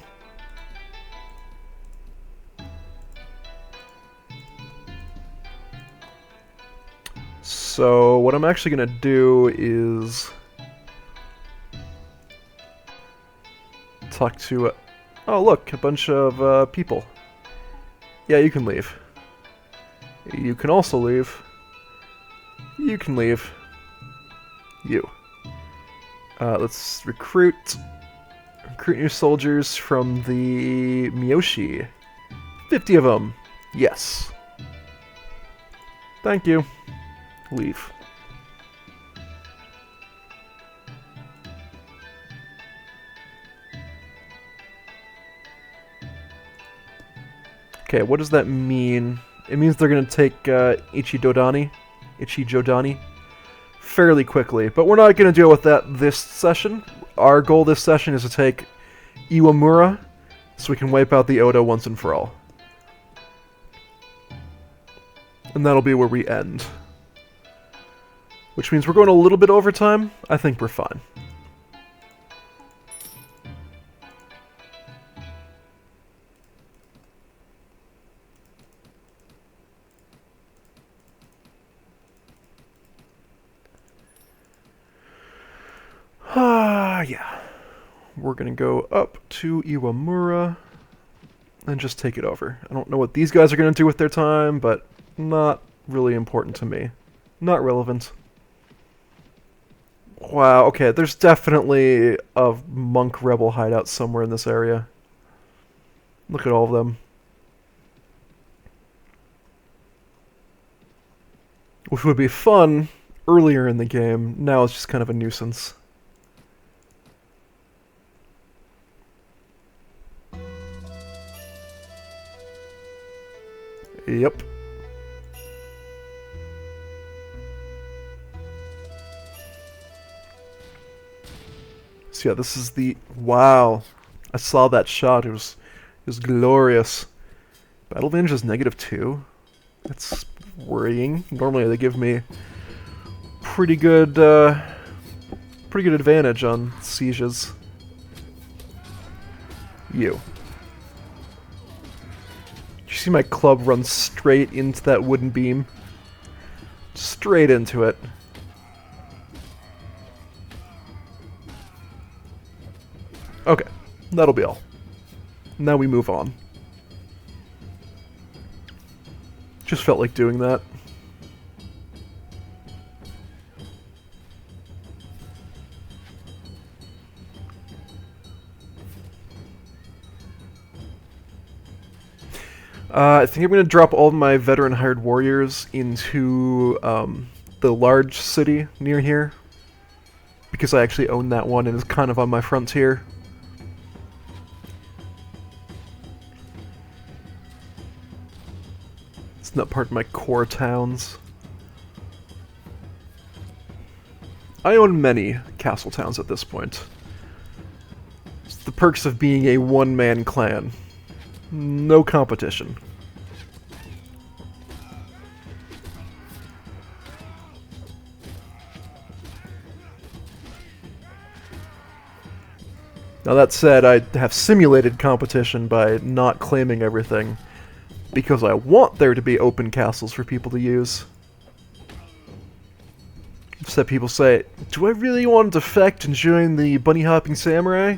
So what I'm actually going to do is talk to... oh, look, a bunch of people. Yeah, you can leave. You can also leave. You can leave. You. Let's recruit new soldiers from the Miyoshi. 50 of them. Yes. Thank you. Leave. Okay, what does that mean? It means they're going to take Ichijodani fairly quickly, but we're not going to deal with that this session. Our goal this session is to take Iwamura so we can wipe out the Oda once and for all. And that'll be where we end. Which means we're going a little bit over time. I think we're fine. Yeah. We're gonna go up to Iwamura and just take it over. I don't know what these guys are gonna do with their time, but not really important to me. Not relevant. Wow, okay, there's definitely a monk rebel hideout somewhere in this area. Look at all of them. Which would be fun earlier in the game. Now it's just kind of a nuisance. Yep. So yeah, this is the... wow. I saw that shot. It was glorious. Battle advantage is -2. That's worrying. Normally they give me pretty good advantage on sieges. You. Did you see my club run straight into that wooden beam? Straight into it. Okay, that'll be all. Now we move on. Just felt like doing that. I think I'm going to drop all of my veteran hired warriors into the large city near here, because I actually own that one and it's kind of on my frontier. It's not part of my core towns. I own many castle towns at this point. It's the perks of being a one-man clan. No competition. Now that said, I have simulated competition by not claiming everything, because I want there to be open castles for people to use. Instead people say, do I really want to defect and join the bunny hopping samurai?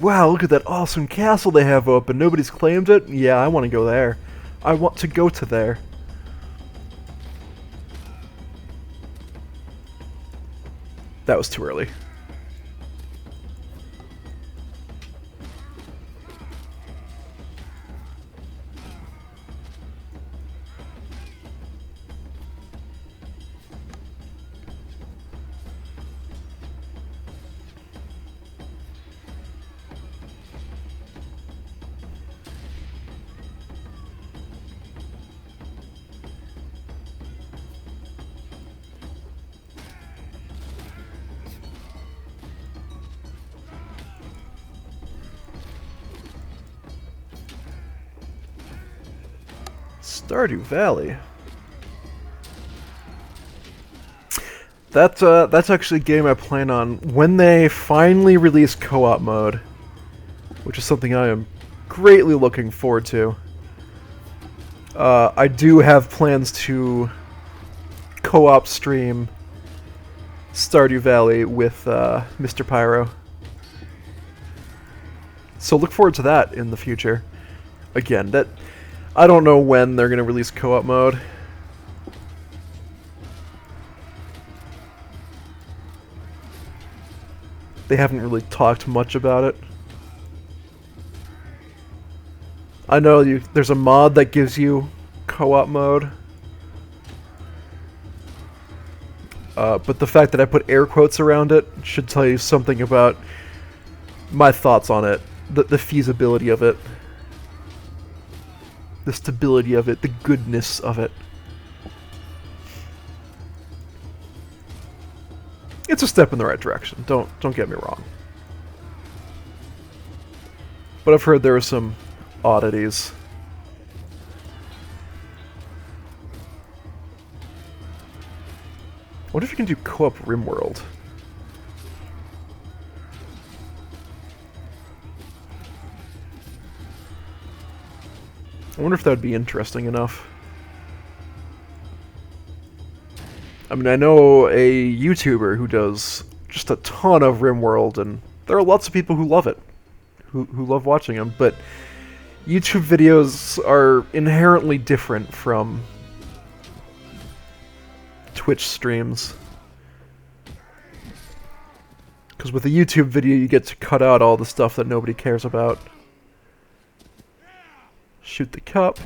Wow, look at that awesome castle they have open. Nobody's claimed it? Yeah, I want to go there. I want to go to there. That was too early. Stardew Valley. That's actually a game I plan on when they finally release co-op mode, which is something I am greatly looking forward to. I do have plans to co-op stream Stardew Valley with Mr. Pyro. So look forward to that in the future. Again, that I don't know when they're going to release co-op mode. They haven't really talked much about it. I know there's a mod that gives you co-op mode. But the fact that I put air quotes around it should tell you something about my thoughts on it. The feasibility of it. The stability of it. The goodness of it. It's a step in the right direction. Don't get me wrong. But I've heard there are some oddities. What if you can do co-op RimWorld? I wonder if that would be interesting enough. I mean, I know a YouTuber who does just a ton of RimWorld, and there are lots of people who love it, who love watching him, but YouTube videos are inherently different from Twitch streams. Because with a YouTube video, you get to cut out all the stuff that nobody cares about. Shoot the cup.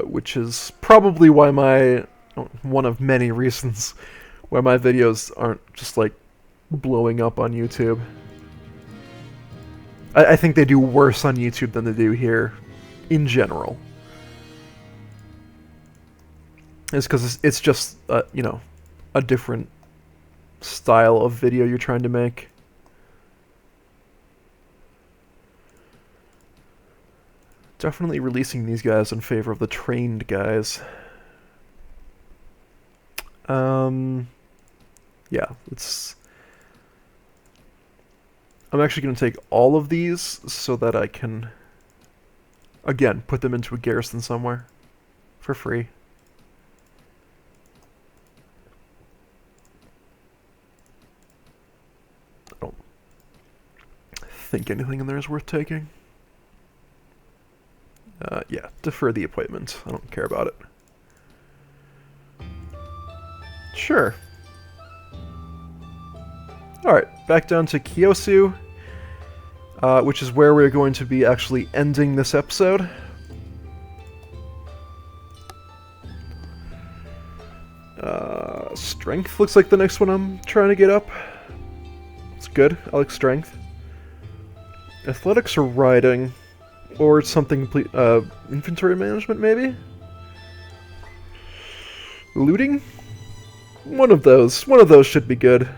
Which is probably why one of many reasons why my videos aren't just like blowing up on YouTube. I think they do worse on YouTube than they do here, in general. It's because it's just, you know, a different style of video you're trying to make. Definitely releasing these guys in favor of the trained guys. Yeah, it's... I'm actually going to take all of these so that I can, again, put them into a garrison somewhere for free. I don't think anything in there is worth taking. Yeah, defer the appointment. I don't care about it. Sure. Alright, back down to Kyosu, which is where we're going to be actually ending this episode. Strength looks like the next one I'm trying to get up. It's good. I like strength. Athletics or riding, or something complete. Inventory management, maybe. Looting. One of those. One of those should be good.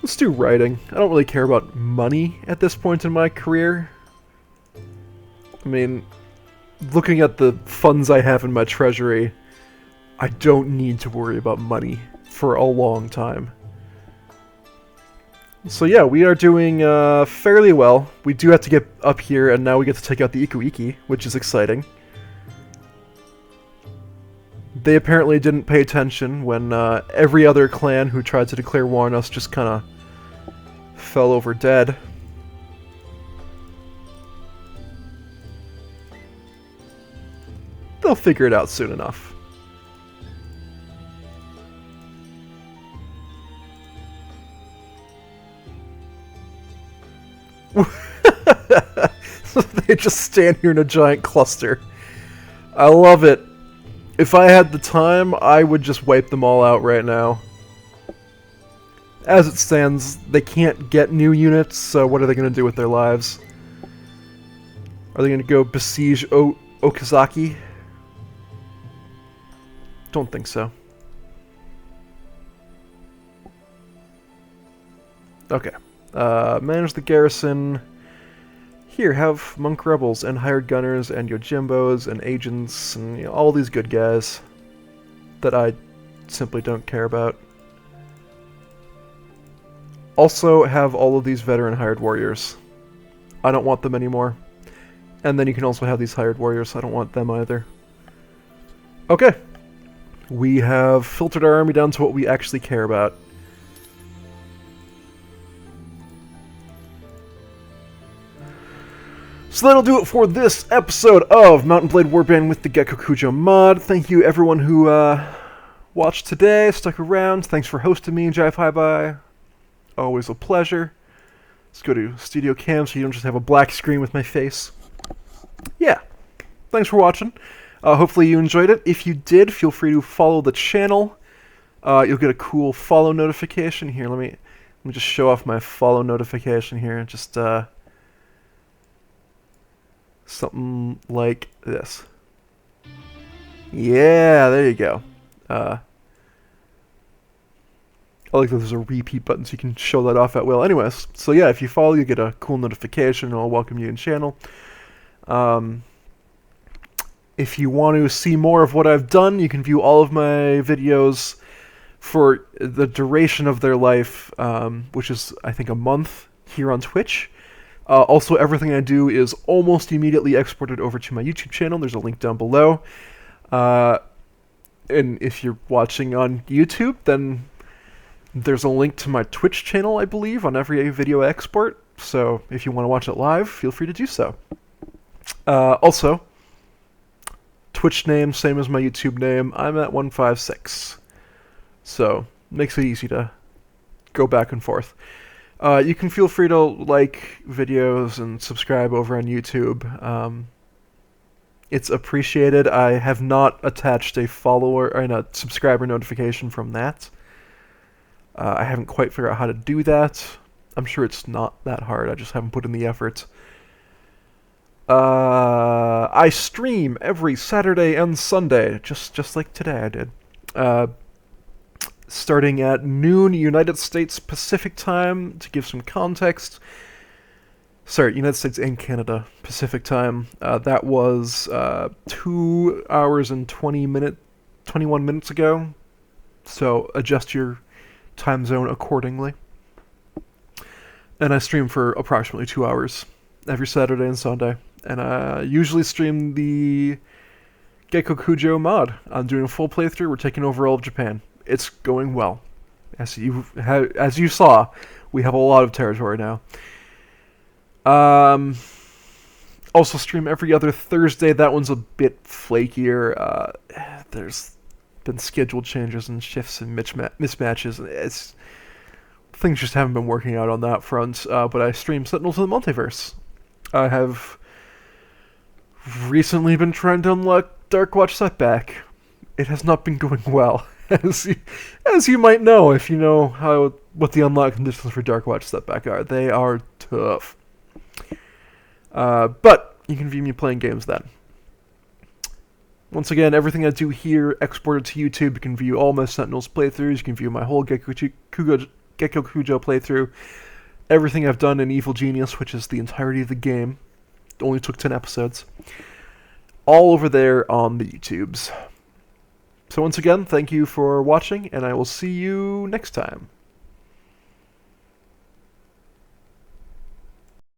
Let's do riding. I don't really care about money at this point in my career. I mean, looking at the funds I have in my treasury, I don't need to worry about money for a long time. So yeah, we are doing fairly well. We do have to get up here, and now we get to take out the Ikuiki, which is exciting. They apparently didn't pay attention when every other clan who tried to declare war on us just kind of fell over dead. They'll figure it out soon enough. They just stand here in a giant cluster. I love it. If I had the time, I would just wipe them all out right now. As it stands, they can't get new units, so what are they going to do with their lives? Are they going to go besiege Okazaki? Don't think so. Okay. Manage the garrison. Here, have monk rebels and hired gunners and yojimbos and agents and all these good guys that I simply don't care about. Also have all of these veteran hired warriors. I don't want them anymore. And then you can also have these hired warriors. I don't want them either. Okay. We have filtered our army down to what we actually care about. So that'll do it for this episode of Mountain Blade Warband with the Gekokujo mod. Thank you everyone who watched today, stuck around. Thanks for hosting me, Jive Hi Bye. Always a pleasure. Let's go to Studio Cam so you don't just have a black screen with my face. Yeah. Thanks for watching. Hopefully you enjoyed it. If you did, feel free to follow the channel. You'll get a cool follow notification. Here, let me just show off my follow notification here. Just something like this. Yeah, there you go. I like that there's a repeat button so you can show that off at will. Anyways, so yeah, if you follow, you get a cool notification, and I'll welcome you in channel. If you want to see more of what I've done, you can view all of my videos for the duration of their life, which is, I think, a month here on Twitch. Also, everything I do is almost immediately exported over to my YouTube channel. There's a link down below. And if you're watching on YouTube, then there's a link to my Twitch channel, I believe, on every video export. So if you want to watch it live, feel free to do so. Also, Twitch name, same as my YouTube name. I'm at 156. So, makes it easy to go back and forth. You can feel free to like videos and subscribe over on YouTube. It's appreciated. I have not attached a follower or a subscriber notification from that. I haven't quite figured out how to do that. I'm sure it's not that hard. I just haven't put in the effort. I stream every Saturday and Sunday, just like today I did. Starting at noon United States Pacific time, to give some context. Sorry, United States and Canada Pacific time. That was 2 hours and 21 minutes ago. So adjust your time zone accordingly. And I stream for approximately 2 hours every Saturday and Sunday. And I usually stream the Gekokujo mod. I'm doing a full playthrough. We're taking over all of Japan. It's going well. As you saw, we have a lot of territory now. Um, Also stream every other Thursday. That one's a bit flakier. There's been schedule changes and shifts and mismatches. Things just haven't been working out on that front. But I stream Sentinels of the Multiverse. I have recently been trying to unlock Darkwatch Setback. It has not been going well, as you might know if you know what the unlock conditions for Darkwatch Setback are. They are tough. But you can view me playing games then. Once again, everything I do here exported to YouTube. You can view all my Sentinels playthroughs. You can view my whole Gekokujo playthrough. Everything I've done in Evil Genius, which is the entirety of the game. It only took 10 episodes. All over there on the YouTubes. So once again, thank you for watching, and I will see you next time.